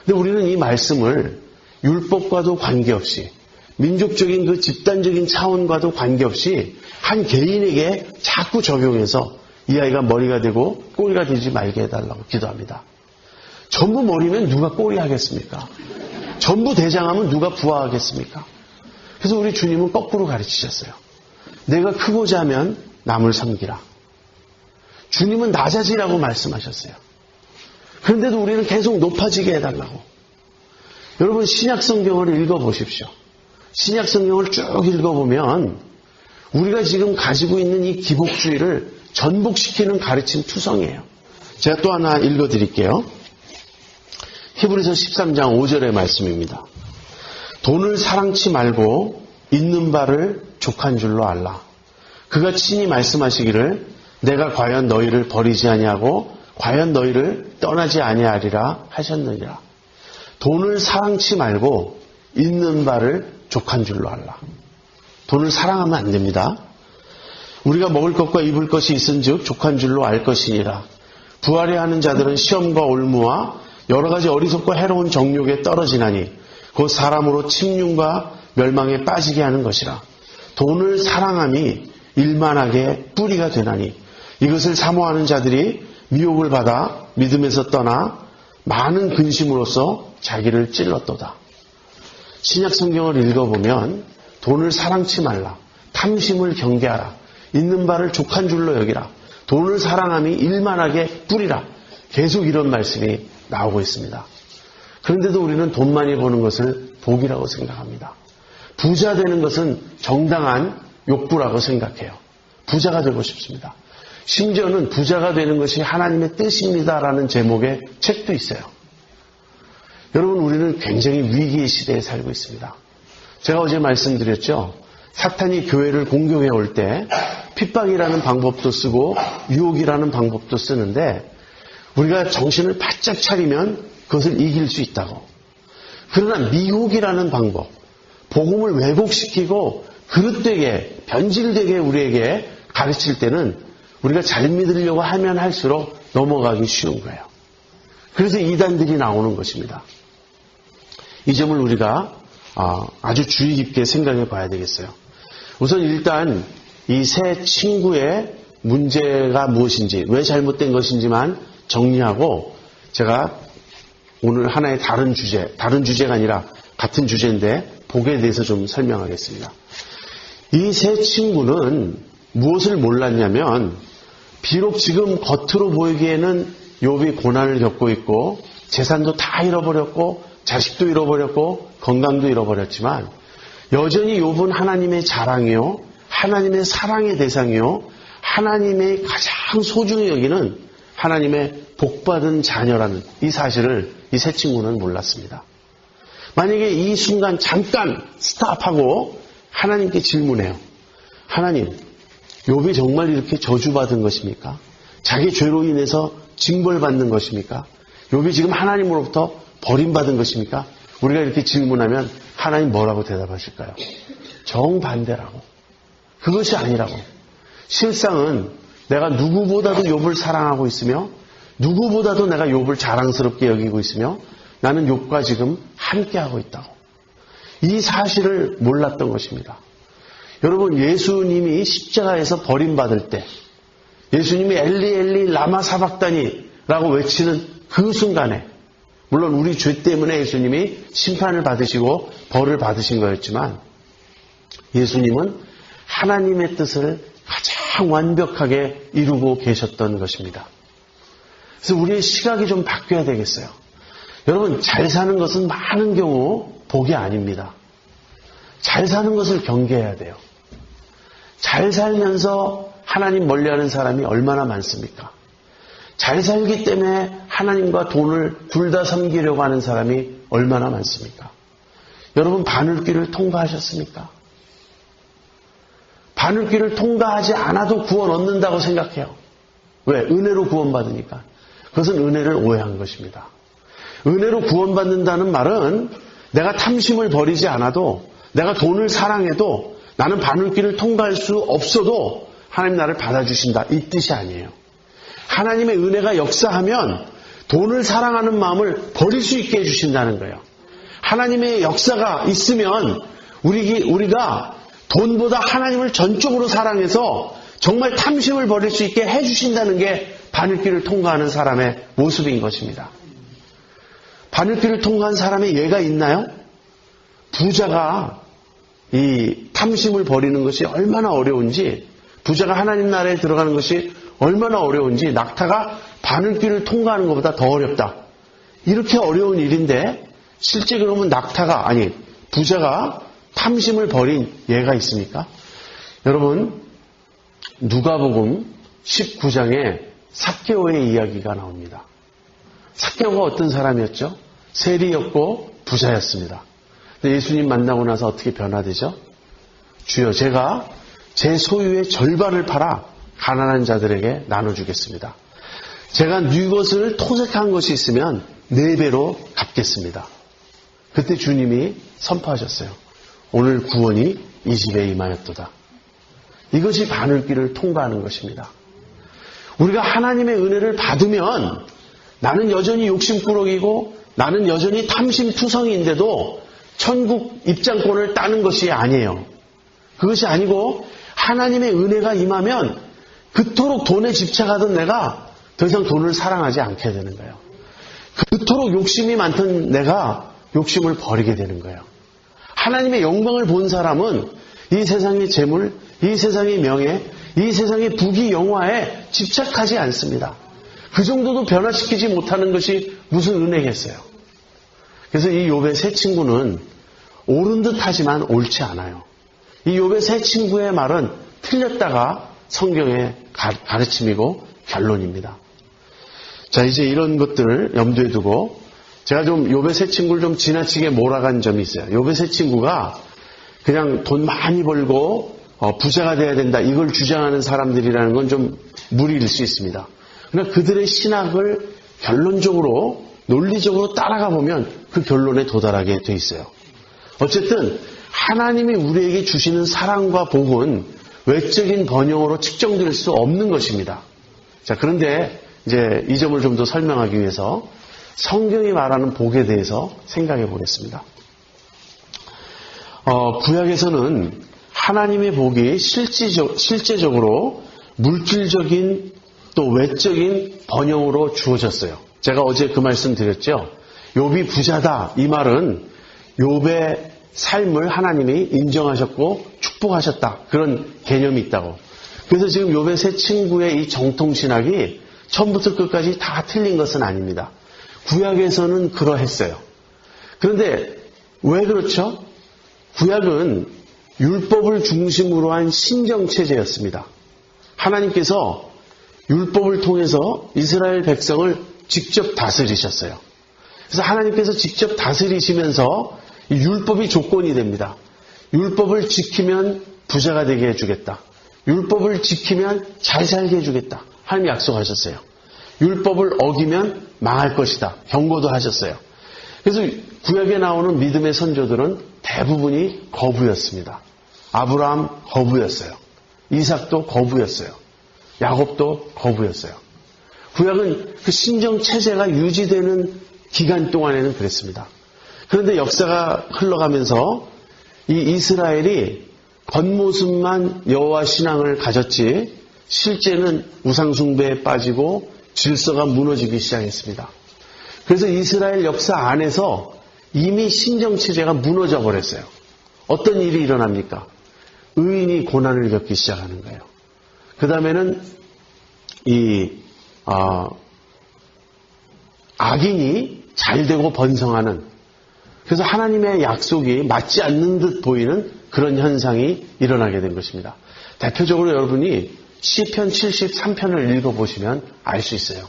근데 우리는 이 말씀을 율법과도 관계없이, 민족적인 그 집단적인 차원과도 관계없이 한 개인에게 자꾸 적용해서 이 아이가 머리가 되고 꼬리가 되지 말게 해달라고 기도합니다. 전부 머리면 누가 꼬리 하겠습니까? 전부 대장하면 누가 부하하겠습니까? 그래서 우리 주님은 거꾸로 가르치셨어요. 내가 크고자 하면 남을 섬기라. 주님은 낮아지라고 말씀하셨어요. 그런데도 우리는 계속 높아지게 해달라고. 여러분, 신약 성경을 읽어보십시오. 신약 성경을 쭉 읽어보면 우리가 지금 가지고 있는 이 기복주의를 전복시키는 가르침 투성이에요. 제가 또 하나 읽어드릴게요. 히브리서 13장 5절의 말씀입니다. 돈을 사랑치 말고 있는 바를 족한 줄로 알라. 그가 친히 말씀하시기를 내가 과연 너희를 버리지 아니하고 과연 너희를 떠나지 아니하리라 하셨느니라. 돈을 사랑치 말고 있는 바를 족한 줄로 알라. 돈을 사랑하면 안 됩니다. 우리가 먹을 것과 입을 것이 있은즉 족한 줄로 알 것이니라. 부활해 하는 자들은 시험과 올무와 여러 가지 어리석고 해로운 정욕에 떨어지나니 곧 사람으로 침륜과 멸망에 빠지게 하는 것이라. 돈을 사랑함이 일만하게 뿌리가 되나니 이것을 사모하는 자들이 미혹을 받아 믿음에서 떠나 많은 근심으로써 자기를 찔렀도다. 신약 성경을 읽어보면 돈을 사랑치 말라. 탐심을 경계하라. 있는 바를 족한 줄로 여기라. 돈을 사랑함이 일만하게 뿌리라. 계속 이런 말씀이 나오고 있습니다. 그런데도 우리는 돈 많이 버는 것을 복이라고 생각합니다. 부자 되는 것은 정당한 욕구라고 생각해요. 부자가 되고 싶습니다. 심지어는 부자가 되는 것이 하나님의 뜻입니다라는 제목의 책도 있어요. 여러분, 우리는 굉장히 위기의 시대에 살고 있습니다. 제가 어제 말씀드렸죠. 사탄이 교회를 공격해 올 때 핍박이라는 방법도 쓰고 유혹이라는 방법도 쓰는데 우리가 정신을 바짝 차리면 그것을 이길 수 있다고. 그러나 미혹이라는 방법, 복음을 왜곡시키고 그릇되게, 변질되게 우리에게 가르칠 때는 우리가 잘 믿으려고 하면 할수록 넘어가기 쉬운 거예요. 그래서 이단들이 나오는 것입니다. 이 점을 우리가 아주 주의 깊게 생각해 봐야 되겠어요. 우선 일단 이 세 친구의 문제가 무엇인지, 왜 잘못된 것인지만 정리하고 제가 오늘 하나의 다른 주제가 아니라 같은 주제인데 복에 대해서 좀 설명하겠습니다. 이 세 친구는 무엇을 몰랐냐면 비록 지금 겉으로 보이기에는 욥이 고난을 겪고 있고 재산도 다 잃어버렸고 자식도 잃어버렸고 건강도 잃어버렸지만 여전히 욥은 하나님의 자랑이요, 하나님의 사랑의 대상이요, 하나님의 가장 소중히 여기는 하나님의 복받은 자녀라는 이 사실을 이 세 친구는 몰랐습니다. 만약에 이 순간 잠깐 스탑하고 하나님께 질문해요. 하나님, 욥이 정말 이렇게 저주받은 것입니까? 자기 죄로 인해서 징벌받는 것입니까? 욥이 지금 하나님으로부터 버림받은 것입니까? 우리가 이렇게 질문하면 하나님 뭐라고 대답하실까요? 정반대라고. 그것이 아니라고. 실상은 내가 누구보다도 욥을 사랑하고 있으며 누구보다도 내가 욥을 자랑스럽게 여기고 있으며 나는 욥과 지금 함께하고 있다고. 이 사실을 몰랐던 것입니다. 여러분, 예수님이 십자가에서 버림받을 때 예수님이 엘리 엘리 라마 사박다니라고 외치는 그 순간에 물론 우리 죄 때문에 예수님이 심판을 받으시고 벌을 받으신 거였지만 예수님은 하나님의 뜻을 가장 완벽하게 이루고 계셨던 것입니다. 그래서 우리의 시각이 좀 바뀌어야 되겠어요. 여러분, 잘 사는 것은 많은 경우 복이 아닙니다. 잘 사는 것을 경계해야 돼요. 잘 살면서 하나님 멀리하는 사람이 얼마나 많습니까? 잘 살기 때문에 하나님과 돈을 둘 다 섬기려고 하는 사람이 얼마나 많습니까? 여러분, 바늘길을 통과하셨습니까? 바늘길을 통과하지 않아도 구원 얻는다고 생각해요. 왜? 은혜로 구원받으니까. 그것은 은혜를 오해한 것입니다. 은혜로 구원받는다는 말은 내가 탐심을 버리지 않아도 내가 돈을 사랑해도 나는 바늘길을 통과할 수 없어도 하나님 나를 받아주신다, 이 뜻이 아니에요. 하나님의 은혜가 역사하면 돈을 사랑하는 마음을 버릴 수 있게 해주신다는 거예요. 하나님의 역사가 있으면 우리가 돈보다 하나님을 전적으로 사랑해서 정말 탐심을 버릴 수 있게 해주신다는 게 바늘길을 통과하는 사람의 모습인 것입니다. 바늘길을 통과한 사람의 예가 있나요? 부자가 이 탐심을 버리는 것이 얼마나 어려운지, 부자가 하나님 나라에 들어가는 것이 얼마나 어려운지, 낙타가 바늘길을 통과하는 것보다 더 어렵다. 이렇게 어려운 일인데 실제 그러면 부자가 탐심을 버린 예가 있습니까? 여러분, 누가복음 19장에 삭개오의 이야기가 나옵니다. 삭개오가 어떤 사람이었죠? 세리였고 부자였습니다. 근데 예수님 만나고 나서 어떻게 변화되죠? 주여, 제가 제 소유의 절반을 팔아 가난한 자들에게 나눠주겠습니다. 제가 네 것을 토색한 것이 있으면 4배로 갚겠습니다. 그때 주님이 선포하셨어요. 오늘 구원이 이 집에 임하였도다. 이것이 바늘길을 통과하는 것입니다. 우리가 하나님의 은혜를 받으면 나는 여전히 욕심꾸러기고 나는 여전히 탐심투성이인데도 천국 입장권을 따는 것이 아니에요. 그것이 아니고 하나님의 은혜가 임하면 그토록 돈에 집착하던 내가 더 이상 돈을 사랑하지 않게 되는 거예요. 그토록 욕심이 많던 내가 욕심을 버리게 되는 거예요. 하나님의 영광을 본 사람은 이 세상의 재물, 이 세상의 명예, 이 세상의 부귀 영화에 집착하지 않습니다. 그 정도도 변화시키지 못하는 것이 무슨 은혜겠어요. 그래서 이 욥의 세 친구는 옳은 듯 하지만 옳지 않아요. 이 욥의 세 친구의 말은 틀렸다가 성경의 가르침이고 결론입니다. 자, 이제 이런 것들을 염두에 두고 제가 좀 욥의 세 친구를 좀 지나치게 몰아간 점이 있어요. 욥의 세 친구가 그냥 돈 많이 벌고 부자가 돼야 된다 이걸 주장하는 사람들이라는 건 좀 무리일 수 있습니다. 그러나 그들의 신학을 결론적으로 논리적으로 따라가 보면 그 결론에 도달하게 돼 있어요. 어쨌든 하나님이 우리에게 주시는 사랑과 복은 외적인 번영으로 측정될 수 없는 것입니다. 자, 그런데 이제 이 점을 좀 더 설명하기 위해서 성경이 말하는 복에 대해서 생각해 보겠습니다. 구약에서는 하나님의 복이 실제적으로 물질적인 또 외적인 번영으로 주어졌어요. 제가 어제 그 말씀 드렸죠. 욥이 부자다. 이 말은 욥의 삶을 하나님이 인정하셨고 축복하셨다. 그런 개념이 있다고. 그래서 지금 욥의 세 친구의 이 정통신학이 처음부터 끝까지 다 틀린 것은 아닙니다. 구약에서는 그러했어요. 그런데 왜 그렇죠? 구약은 율법을 중심으로 한 신정체제였습니다. 하나님께서 율법을 통해서 이스라엘 백성을 직접 다스리셨어요. 그래서 하나님께서 직접 다스리시면서 이 율법이 조건이 됩니다. 율법을 지키면 부자가 되게 해주겠다. 율법을 지키면 잘 살게 해주겠다. 하나님이 약속하셨어요. 율법을 어기면 망할 것이다. 경고도 하셨어요. 그래서 구약에 나오는 믿음의 선조들은 대부분이 거부였습니다. 아브라함 거부였어요. 이삭도 거부였어요. 야곱도 거부였어요. 구약은 그 신정 체제가 유지되는 기간 동안에는 그랬습니다. 그런데 역사가 흘러가면서 이 이스라엘이 겉모습만 여호와 신앙을 가졌지 실제는 우상숭배에 빠지고 질서가 무너지기 시작했습니다. 그래서 이스라엘 역사 안에서 이미 신정체제가 무너져 버렸어요. 어떤 일이 일어납니까? 의인이 고난을 겪기 시작하는 거예요. 그 다음에는 악인이 잘되고 번성하는, 그래서 하나님의 약속이 맞지 않는 듯 보이는 그런 현상이 일어나게 된 것입니다. 대표적으로 여러분이 시편 73편을 읽어보시면 알 수 있어요.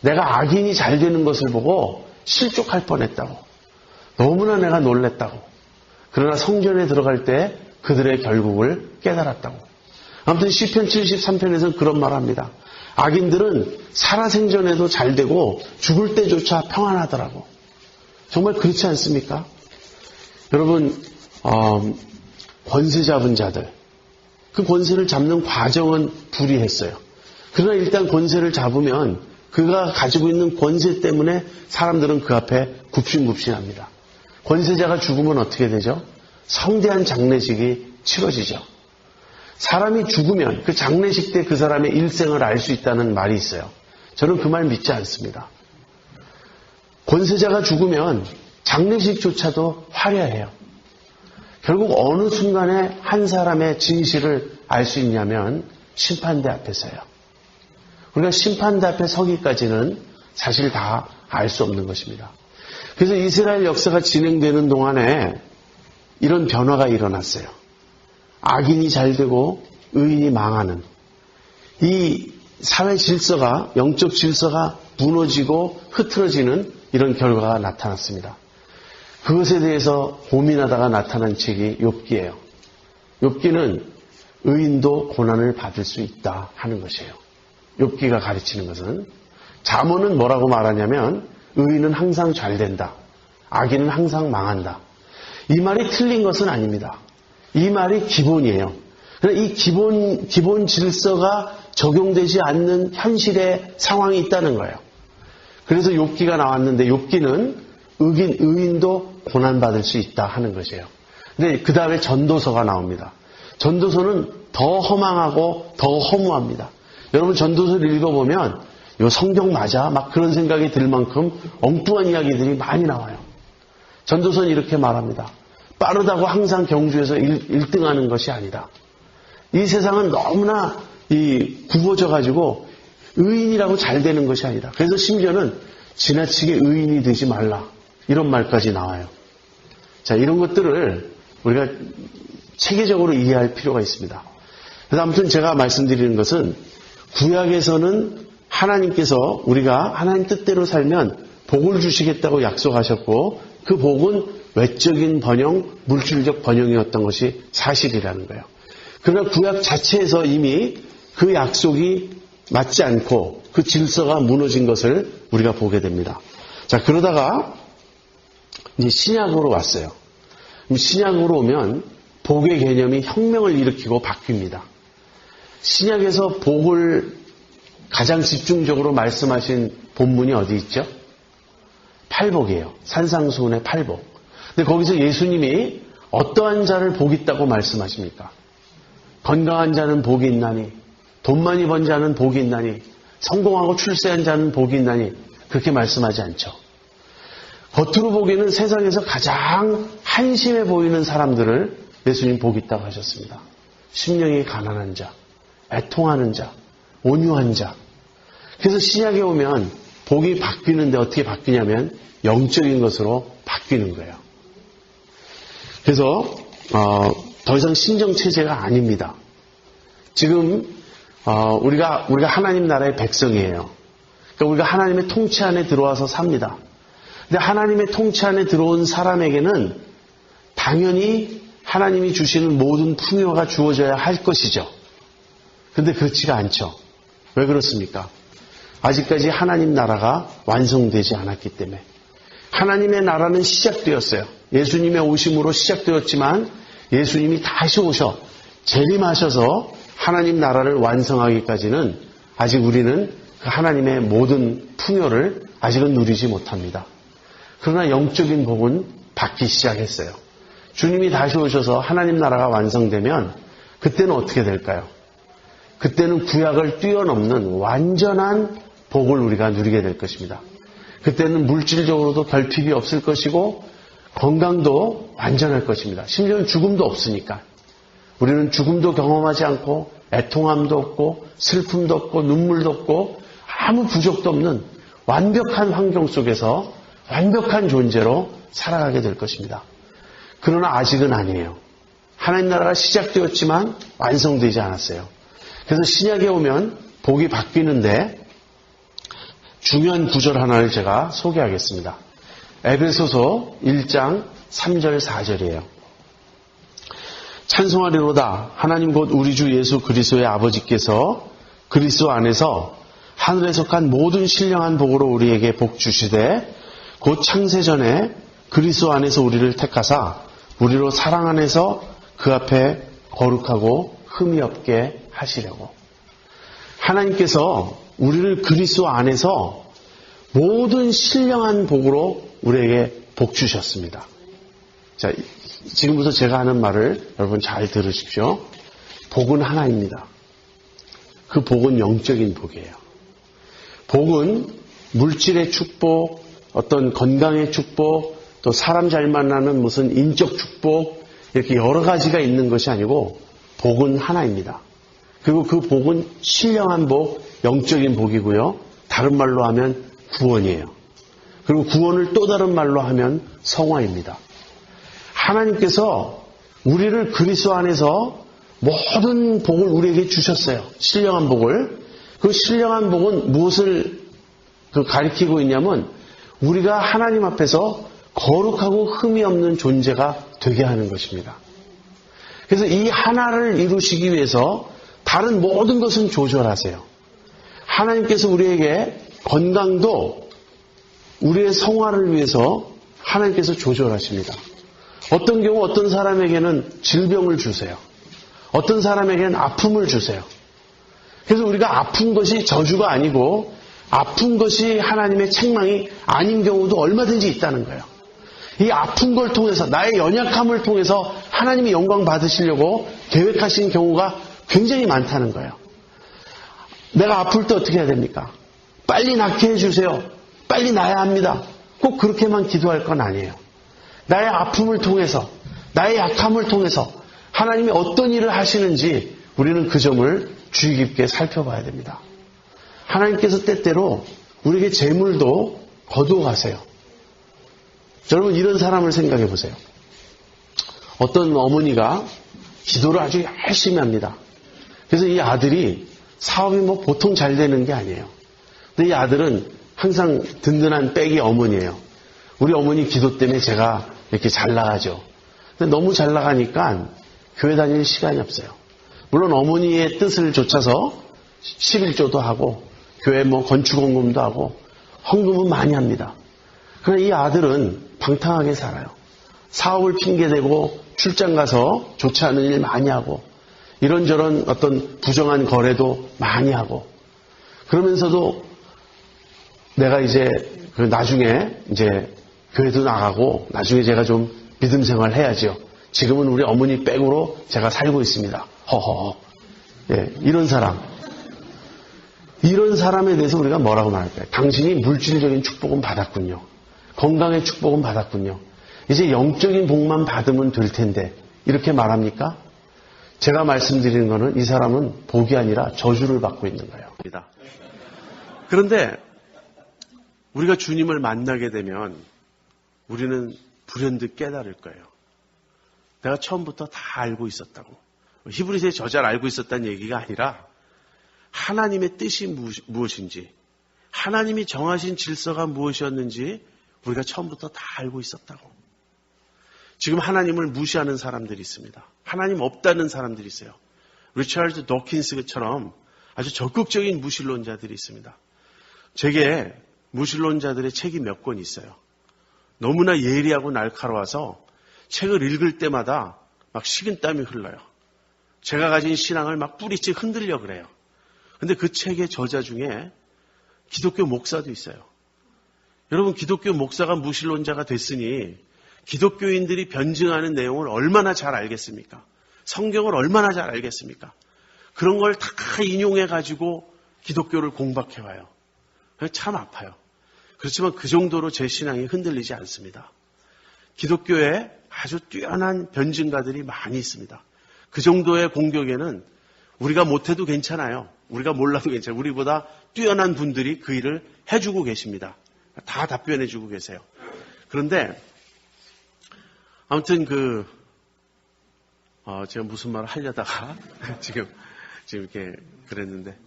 내가 악인이 잘 되는 것을 보고 실족할 뻔했다고. 너무나 내가 놀랬다고. 그러나 성전에 들어갈 때 그들의 결국을 깨달았다고. 아무튼 시편 73편에서는 그런 말을 합니다. 악인들은 살아생전에도 잘 되고 죽을 때조차 평안하더라고. 정말 그렇지 않습니까? 여러분, 권세 잡은 자들, 그 권세를 잡는 과정은 불이했어요. 그러나 일단 권세를 잡으면 그가 가지고 있는 권세 때문에 사람들은 그 앞에 굽신굽신합니다. 권세자가 죽으면 어떻게 되죠? 성대한 장례식이 치러지죠. 사람이 죽으면 그 장례식 때 그 사람의 일생을 알 수 있다는 말이 있어요. 저는 그 말 믿지 않습니다. 권세자가 죽으면 장례식조차도 화려해요. 결국 어느 순간에 한 사람의 진실을 알 수 있냐면 심판대 앞에서요. 우리가 심판대 앞에 서기까지는 사실 다 알 수 없는 것입니다. 그래서 이스라엘 역사가 진행되는 동안에 이런 변화가 일어났어요. 악인이 잘되고 의인이 망하는 이 사회 질서가, 영적 질서가 무너지고 흐트러지는 이런 결과가 나타났습니다. 그것에 대해서 고민하다가 나타난 책이 욥기예요. 욥기는 의인도 고난을 받을 수 있다 하는 것이에요. 욥기가 가르치는 것은, 잠언은 뭐라고 말하냐면 의인은 항상 잘 된다. 악인은 항상 망한다. 이 말이 틀린 것은 아닙니다. 이 말이 기본이에요. 그러나 이 기본 질서가 적용되지 않는 현실의 상황이 있다는 거예요. 그래서 욥기가 나왔는데 욥기는 의인도 고난받을 수 있다 하는 것이에요. 근데 그 다음에 전도서가 나옵니다. 전도서는 더 허망하고 더 허무합니다. 여러분 전도서를 읽어보면 이 성경 맞아? 막 그런 생각이 들 만큼 엉뚱한 이야기들이 많이 나와요. 전도서는 이렇게 말합니다. 빠르다고 항상 경주에서 1등하는 것이 아니다. 이 세상은 너무나 굽어져 가지고 의인이라고 잘 되는 것이 아니다. 그래서 심지어는 지나치게 의인이 되지 말라. 이런 말까지 나와요. 자, 이런 것들을 우리가 체계적으로 이해할 필요가 있습니다. 그래서 아무튼 제가 말씀드리는 것은 구약에서는 하나님께서 우리가 하나님 뜻대로 살면 복을 주시겠다고 약속하셨고 그 복은 외적인 번영, 물질적 번영이었던 것이 사실이라는 거예요. 그러나 구약 자체에서 이미 그 약속이 맞지 않고 그 질서가 무너진 것을 우리가 보게 됩니다. 자, 그러다가 이제 신약으로 왔어요. 신약으로 오면 복의 개념이 혁명을 일으키고 바뀝니다. 신약에서 복을 가장 집중적으로 말씀하신 본문이 어디 있죠? 팔복이에요. 산상수훈의 팔복. 근데 거기서 예수님이 어떠한 자를 복 있다고 말씀하십니까? 건강한 자는 복이 있나니, 돈 많이 번 자는 복이 있나니, 성공하고 출세한 자는 복이 있나니, 그렇게 말씀하지 않죠. 겉으로 보기에는 세상에서 가장 한심해 보이는 사람들을 예수님 복이 있다고 하셨습니다. 심령이 가난한 자, 애통하는 자, 온유한 자. 그래서 신약에 오면 복이 바뀌는데 어떻게 바뀌냐면 영적인 것으로 바뀌는 거예요. 그래서 더 이상 신정체제가 아닙니다. 지금 우리가 하나님 나라의 백성이에요. 그러니까 우리가 하나님의 통치 안에 들어와서 삽니다. 근데 하나님의 통치 안에 들어온 사람에게는 당연히 하나님이 주시는 모든 풍요가 주어져야 할 것이죠. 근데 그렇지가 않죠. 왜 그렇습니까? 아직까지 하나님 나라가 완성되지 않았기 때문에. 하나님의 나라는 시작되었어요. 예수님의 오심으로 시작되었지만 예수님이 다시 오셔 재림하셔서 하나님 나라를 완성하기까지는 아직 우리는 그 하나님의 모든 풍요를 아직은 누리지 못합니다. 그러나 영적인 복은 받기 시작했어요. 주님이 다시 오셔서 하나님 나라가 완성되면 그때는 어떻게 될까요? 그때는 구약을 뛰어넘는 완전한 복을 우리가 누리게 될 것입니다. 그때는 물질적으로도 결핍이 없을 것이고 건강도 완전할 것입니다. 심지어는 죽음도 없으니까. 우리는 죽음도 경험하지 않고 애통함도 없고 슬픔도 없고 눈물도 없고 아무 부족도 없는 완벽한 환경 속에서 완벽한 존재로 살아가게 될 것입니다. 그러나 아직은 아니에요. 하나님 나라가 시작되었지만 완성되지 않았어요. 그래서 신약에 오면 복이 바뀌는데 중요한 구절 하나를 제가 소개하겠습니다. 에베소서 1장 3절 4절이에요. 찬송하리로다 하나님 곧 우리 주 예수 그리스도의 아버지께서 그리스도 안에서 하늘에 속한 모든 신령한 복으로 우리에게 복 주시되 곧 창세전에 그리스도 안에서 우리를 택하사 우리로 사랑 안에서 그 앞에 거룩하고 흠이 없게 하시려고. 하나님께서 우리를 그리스도 안에서 모든 신령한 복으로 우리에게 복 주셨습니다. 자, 지금부터 제가 하는 말을 여러분 잘 들으십시오. 복은 하나입니다. 그 복은 영적인 복이에요. 복은 물질의 축복, 어떤 건강의 축복, 또 사람 잘 만나는 무슨 인적 축복, 이렇게 여러 가지가 있는 것이 아니고 복은 하나입니다. 그리고 그 복은 신령한 복, 영적인 복이고요. 다른 말로 하면 구원이에요. 그리고 구원을 또 다른 말로 하면 성화입니다. 하나님께서 우리를 그리스도 안에서 모든 복을 우리에게 주셨어요. 신령한 복을. 그 신령한 복은 무엇을 가리키고 있냐면 우리가 하나님 앞에서 거룩하고 흠이 없는 존재가 되게 하는 것입니다. 그래서 이 하나를 이루시기 위해서 다른 모든 것은 조절하세요. 하나님께서 우리에게 건강도 우리의 성화를 위해서 하나님께서 조절하십니다. 어떤 경우 어떤 사람에게는 질병을 주세요. 어떤 사람에게는 아픔을 주세요. 그래서 우리가 아픈 것이 저주가 아니고 아픈 것이 하나님의 책망이 아닌 경우도 얼마든지 있다는 거예요. 이 아픈 걸 통해서 나의 연약함을 통해서 하나님이 영광 받으시려고 계획하신 경우가 굉장히 많다는 거예요. 내가 아플 때 어떻게 해야 됩니까? 빨리 낫게 해주세요. 빨리 나야 합니다. 꼭 그렇게만 기도할 건 아니에요. 나의 아픔을 통해서 나의 약함을 통해서 하나님이 어떤 일을 하시는지 우리는 그 점을 주의 깊게 살펴봐야 됩니다. 하나님께서 때때로 우리에게 재물도 거두어 가세요. 여러분 이런 사람을 생각해 보세요. 어떤 어머니가 기도를 아주 열심히 합니다. 그래서 이 아들이 사업이 뭐 보통 잘 되는 게 아니에요. 근데 이 아들은 항상 든든한 백이 어머니예요. 우리 어머니 기도 때문에 제가 이렇게 잘 나가죠. 근데 너무 잘 나가니까 교회 다닐 시간이 없어요. 물론 어머니의 뜻을 좇아서 11조도 하고 교회 뭐 건축헌금도 하고 헌금은 많이 합니다. 그러나 이 아들은 방탕하게 살아요. 사업을 핑계대고 출장 가서 좋지 않은 일 많이 하고 이런저런 어떤 부정한 거래도 많이 하고 그러면서도 내가 이제 나중에 이제 교회도 나가고 나중에 제가 좀 믿음 생활 해야죠. 지금은 우리 어머니 백으로 제가 살고 있습니다. 허허허. 예, 이런 사람. 이런 사람에 대해서 우리가 뭐라고 말할까요? 당신이 물질적인 축복은 받았군요. 건강의 축복은 받았군요. 이제 영적인 복만 받으면 될 텐데 이렇게 말합니까? 제가 말씀드리는 것은 이 사람은 복이 아니라 저주를 받고 있는 거예요. 그런데 우리가 주님을 만나게 되면 우리는 불현듯 깨달을 거예요. 내가 처음부터 다 알고 있었다고. 히브리서의 저자를 알고 있었다는 얘기가 아니라 하나님의 뜻이 무엇인지, 하나님이 정하신 질서가 무엇이었는지 우리가 처음부터 다 알고 있었다고. 지금 하나님을 무시하는 사람들이 있습니다. 하나님 없다는 사람들이 있어요. 리처드 도킨스처럼 아주 적극적인 무신론자들이 있습니다. 제게 무신론자들의 책이 몇 권 있어요. 너무나 예리하고 날카로워서 책을 읽을 때마다 막 식은땀이 흘러요. 제가 가진 신앙을 막 뿌리째 흔들려 그래요. 근데 그 책의 저자 중에 기독교 목사도 있어요. 여러분, 기독교 목사가 무신론자가 됐으니 기독교인들이 변증하는 내용을 얼마나 잘 알겠습니까? 성경을 얼마나 잘 알겠습니까? 그런 걸 다 인용해가지고 기독교를 공박해와요. 참 아파요. 그렇지만 그 정도로 제 신앙이 흔들리지 않습니다. 기독교에 아주 뛰어난 변증가들이 많이 있습니다. 그 정도의 공격에는 우리가 못해도 괜찮아요. 우리가 몰라도 괜찮아요. 우리보다 뛰어난 분들이 그 일을 해주고 계십니다. 다 답변해주고 계세요. 그런데 아무튼 제가 무슨 말을 하려다가 지금 이렇게 그랬는데,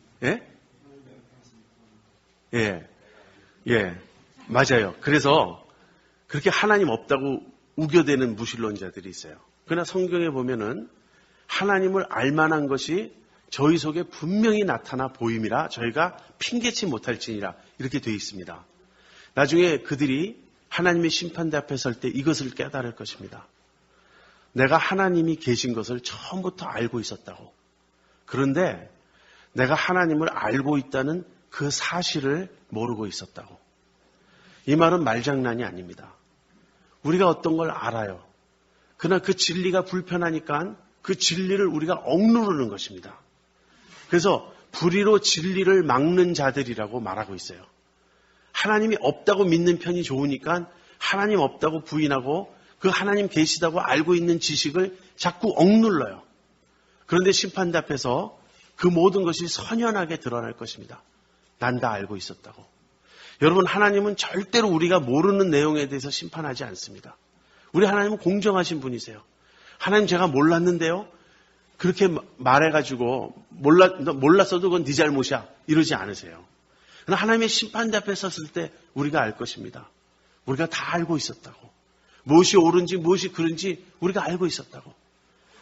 예, 맞아요. 그래서 그렇게 하나님 없다고 우겨대는 무신론자들이 있어요. 그러나 성경에 보면은 하나님을 알만한 것이 저희 속에 분명히 나타나 보임이라 저희가 핑계치 못할지니라 이렇게 되어 있습니다. 나중에 그들이 하나님의 심판대 앞에 설 때 이것을 깨달을 것입니다. 내가 하나님이 계신 것을 처음부터 알고 있었다고. 그런데 내가 하나님을 알고 있다는 그 사실을 모르고 있었다고. 이 말은 말장난이 아닙니다. 우리가 어떤 걸 알아요. 그러나 그 진리가 불편하니까 그 진리를 우리가 억누르는 것입니다. 그래서 불의로 진리를 막는 자들이라고 말하고 있어요. 하나님이 없다고 믿는 편이 좋으니까 하나님 없다고 부인하고 그 하나님 계시다고 알고 있는 지식을 자꾸 억눌러요. 그런데 심판대 앞에서 그 모든 것이 선연하게 드러날 것입니다. 난 다 알고 있었다고. 여러분, 하나님은 절대로 우리가 모르는 내용에 대해서 심판하지 않습니다. 우리 하나님은 공정하신 분이세요. 하나님 제가 몰랐는데요. 그렇게 말해가지고 몰랐어도 그건 네 잘못이야 이러지 않으세요. 그러나 하나님의 심판대 앞에 섰을 때 우리가 알 것입니다. 우리가 다 알고 있었다고. 무엇이 옳은지 무엇이 그른지 우리가 알고 있었다고.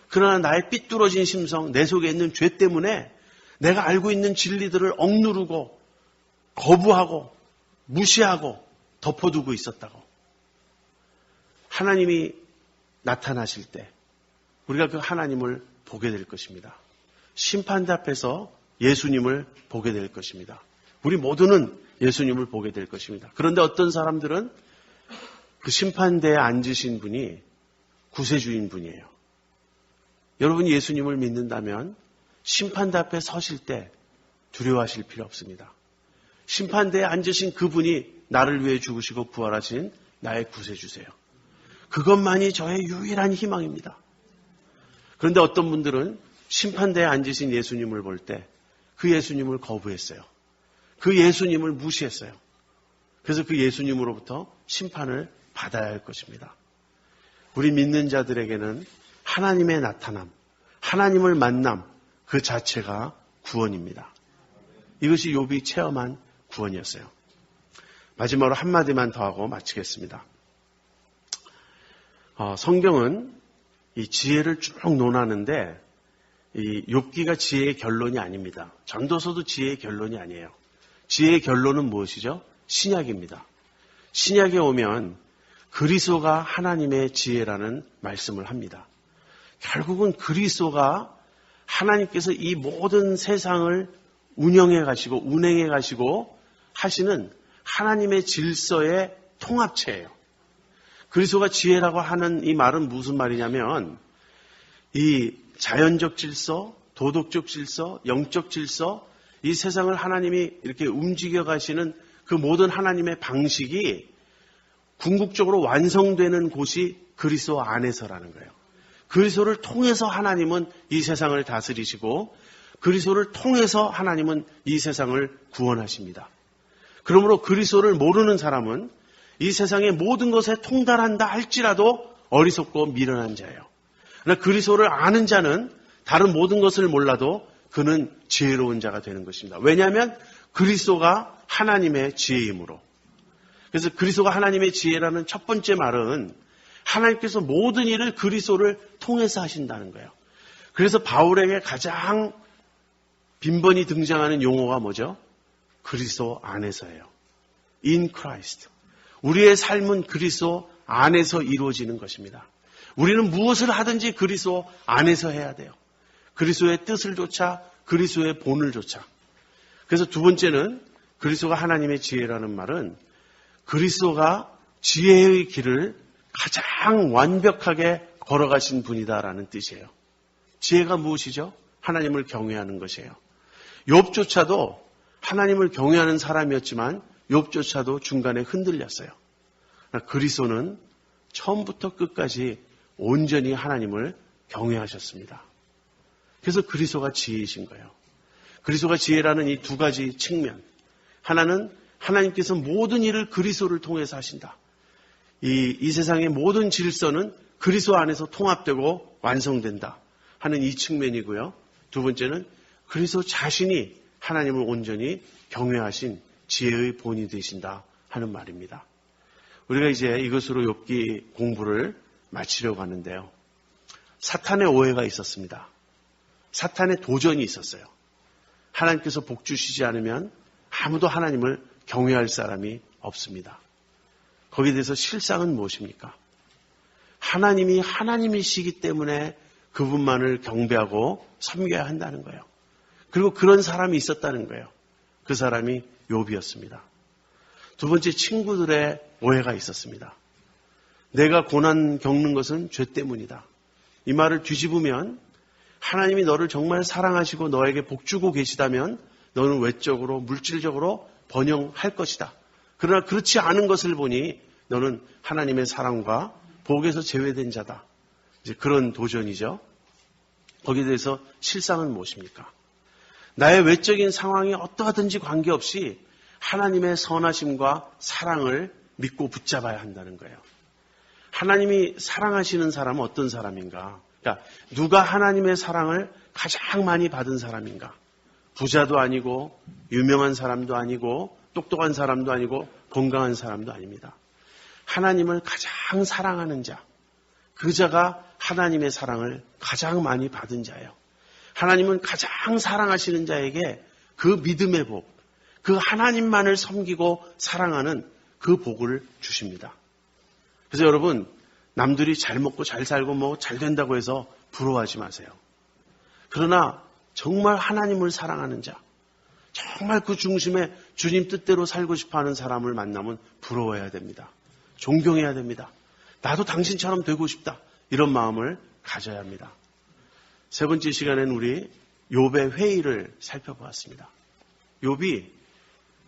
그러나 나의 삐뚤어진 심성, 내 속에 있는 죄 때문에 내가 알고 있는 진리들을 억누르고 거부하고 무시하고 덮어두고 있었다고. 하나님이 나타나실 때 우리가 그 하나님을 보게 될 것입니다. 심판대 앞에서 예수님을 보게 될 것입니다. 우리 모두는 예수님을 보게 될 것입니다. 그런데 어떤 사람들은 그 심판대에 앉으신 분이 구세주인 분이에요. 여러분이 예수님을 믿는다면 심판대 앞에 서실 때 두려워하실 필요 없습니다. 심판대에 앉으신 그분이 나를 위해 죽으시고 부활하신 나의 구세주세요. 그것만이 저의 유일한 희망입니다. 그런데 어떤 분들은 심판대에 앉으신 예수님을 볼 때 그 예수님을 거부했어요. 그 예수님을 무시했어요. 그래서 그 예수님으로부터 심판을 받아야 할 것입니다. 우리 믿는 자들에게는 하나님의 나타남, 하나님을 만남, 그 자체가 구원입니다. 이것이 욥이 체험한 구원이었어요. 마지막으로 한마디만 더 하고 마치겠습니다. 성경은 이 지혜를 쭉 논하는데 이 욥기가 지혜의 결론이 아닙니다. 전도서도 지혜의 결론이 아니에요. 지혜의 결론은 무엇이죠? 신약입니다. 신약에 오면 그리스도가 하나님의 지혜라는 말씀을 합니다. 결국은 그리스도가 하나님께서 이 모든 세상을 운영해 가시고 운행해 가시고 하시는 하나님의 질서의 통합체예요. 그리스도가 지혜라고 하는 이 말은 무슨 말이냐면 이 자연적 질서, 도덕적 질서, 영적 질서, 이 세상을 하나님이 이렇게 움직여 가시는 그 모든 하나님의 방식이 궁극적으로 완성되는 곳이 그리스도 안에서라는 거예요. 그리스도를 통해서 하나님은 이 세상을 다스리시고 그리스도를 통해서 하나님은 이 세상을 구원하십니다. 그러므로 그리스도를 모르는 사람은 이 세상의 모든 것에 통달한다 할지라도 어리석고 미련한 자예요. 그러나 그리스도를 아는 자는 다른 모든 것을 몰라도 그는 지혜로운 자가 되는 것입니다. 왜냐하면 그리스도가 하나님의 지혜이므로. 그래서 그리스도가 하나님의 지혜라는 첫 번째 말은 하나님께서 모든 일을 그리스도를 통해서 하신다는 거예요. 그래서 바울에게 가장 빈번히 등장하는 용어가 뭐죠? 그리스도 안에서예요. In Christ. 우리의 삶은 그리스도 안에서 이루어지는 것입니다. 우리는 무엇을 하든지 그리스도 안에서 해야 돼요. 그리스도의 뜻을 좇아 그리스도의 본을 좇아. 그래서 두 번째는 그리스도가 하나님의 지혜라는 말은 그리스도가 지혜의 길을 가장 완벽하게 걸어가신 분이다라는 뜻이에요. 지혜가 무엇이죠? 하나님을 경외하는 것이에요. 욥조차도 하나님을 경외하는 사람이었지만 욥조차도 중간에 흔들렸어요. 그리스도는 처음부터 끝까지 온전히 하나님을 경외하셨습니다. 그래서 그리스도가 지혜이신 거예요. 그리스도가 지혜라는 이 두 가지 측면. 하나는 하나님께서 모든 일을 그리스도를 통해서 하신다. 이 세상의 모든 질서는 그리스도 안에서 통합되고 완성된다 하는 이 측면이고요. 두 번째는 그리스도 자신이 하나님을 온전히 경외하신 지혜의 본이 되신다 하는 말입니다. 우리가 이제 이것으로 욥기 공부를 마치려고 하는데요. 사탄의 오해가 있었습니다. 사탄의 도전이 있었어요. 하나님께서 복 주시지 않으면 아무도 하나님을 경외할 사람이 없습니다. 거기에 대해서 실상은 무엇입니까? 하나님이 하나님이시기 때문에 그분만을 경배하고 섬겨야 한다는 거예요. 그리고 그런 사람이 있었다는 거예요. 그 사람이 욥이었습니다. 두 번째, 친구들의 오해가 있었습니다. 내가 고난 겪는 것은 죄 때문이다. 이 말을 뒤집으면 하나님이 너를 정말 사랑하시고 너에게 복 주고 계시다면 너는 외적으로 물질적으로 번영할 것이다. 그러나 그렇지 않은 것을 보니 너는 하나님의 사랑과 복에서 제외된 자다. 이제 그런 도전이죠. 거기에 대해서 실상은 무엇입니까? 나의 외적인 상황이 어떠하든지 관계없이 하나님의 선하심과 사랑을 믿고 붙잡아야 한다는 거예요. 하나님이 사랑하시는 사람은 어떤 사람인가? 그러니까 누가 하나님의 사랑을 가장 많이 받은 사람인가? 부자도 아니고 유명한 사람도 아니고 똑똑한 사람도 아니고 건강한 사람도 아닙니다. 하나님을 가장 사랑하는 자, 그 자가 하나님의 사랑을 가장 많이 받은 자예요. 하나님은 가장 사랑하시는 자에게 그 믿음의 복, 그 하나님만을 섬기고 사랑하는 그 복을 주십니다. 그래서 여러분, 남들이 잘 먹고 잘 살고 뭐 잘 된다고 해서 부러워하지 마세요. 그러나 정말 하나님을 사랑하는 자, 정말 그 중심에 주님 뜻대로 살고 싶어하는 사람을 만나면 부러워해야 됩니다. 존경해야 됩니다. 나도 당신처럼 되고 싶다. 이런 마음을 가져야 합니다. 세 번째 시간에는 우리 욥의 회의를 살펴보았습니다. 욥이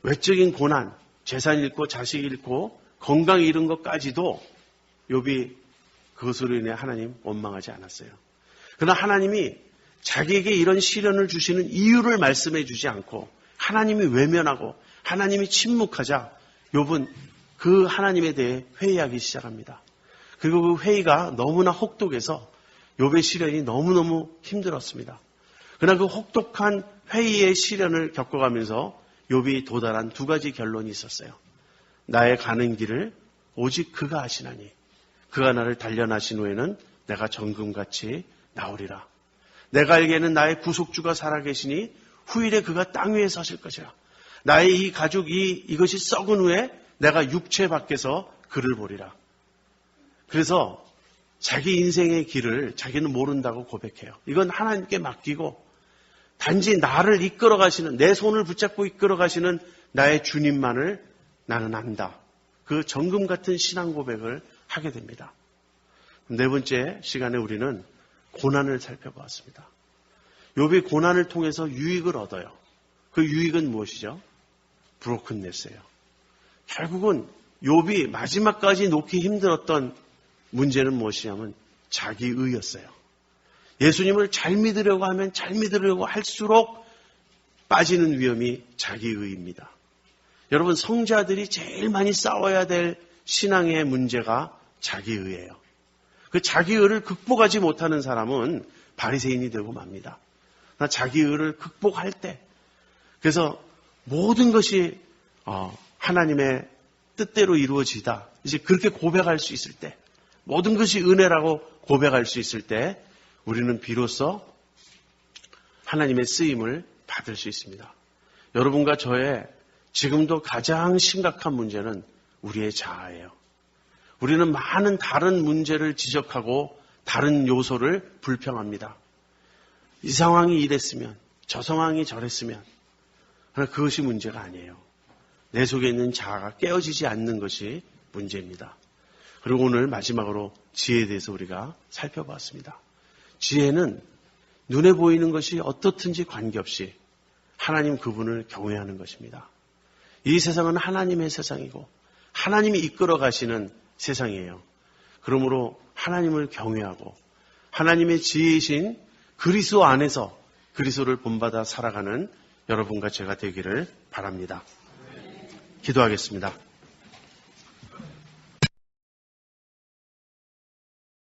외적인 고난, 재산 잃고 자식 잃고 건강 잃은 것까지도 욥이 그것으로 인해 하나님 원망하지 않았어요. 그러나 하나님이 자기에게 이런 시련을 주시는 이유를 말씀해 주지 않고 하나님이 외면하고 하나님이 침묵하자 욥은 그 하나님에 대해 회의하기 시작합니다. 그리고 그 회의가 너무나 혹독해서 욥의 시련이 너무너무 힘들었습니다. 그러나 그 혹독한 회의의 시련을 겪어가면서 욥이 도달한 두 가지 결론이 있었어요. 나의 가는 길을 오직 그가 아시나니 그가 나를 단련하신 후에는 내가 정금같이 나오리라. 내가 알기에는 나의 구속주가 살아계시니 후일에 그가 땅 위에 서실 것이라. 나의 이 가죽이 이것이 썩은 후에 내가 육체 밖에서 그를 보리라. 그래서 자기 인생의 길을 자기는 모른다고 고백해요. 이건 하나님께 맡기고 단지 나를 이끌어 가시는, 내 손을 붙잡고 이끌어 가시는 나의 주님만을 나는 안다. 그 정금 같은 신앙 고백을 하게 됩니다. 네 번째 시간에 우리는 고난을 살펴보았습니다. 욥이 고난을 통해서 유익을 얻어요. 그 유익은 무엇이죠? 브로큰네스예요. 결국은 욥이 마지막까지 놓기 힘들었던 문제는 무엇이냐면 자기의였어요. 예수님을 잘 믿으려고 하면 잘 믿으려고 할수록 빠지는 위험이 자기의입니다. 여러분, 성자들이 제일 많이 싸워야 될 신앙의 문제가 자기의예요. 그 자기의를 극복하지 못하는 사람은 바리새인이 되고 맙니다. 자기의를 극복할 때, 그래서 모든 것이 하나님의 뜻대로 이루어지다, 이제 그렇게 고백할 수 있을 때, 모든 것이 은혜라고 고백할 수 있을 때 우리는 비로소 하나님의 쓰임을 받을 수 있습니다. 여러분과 저의 지금도 가장 심각한 문제는 우리의 자아예요. 우리는 많은 다른 문제를 지적하고 다른 요소를 불평합니다. 이 상황이 이랬으면, 저 상황이 저랬으면. 그러나 그것이 문제가 아니에요. 내 속에 있는 자아가 깨어지지 않는 것이 문제입니다. 그리고 오늘 마지막으로 지혜에 대해서 우리가 살펴봤습니다. 지혜는 눈에 보이는 것이 어떻든지 관계없이 하나님 그분을 경외하는 것입니다. 이 세상은 하나님의 세상이고 하나님이 이끌어 가시는 세상이에요. 그러므로 하나님을 경외하고 하나님의 지혜이신 그리스도 안에서 그리스도를 본받아 살아가는 여러분과 제가 되기를 바랍니다. 기도하겠습니다.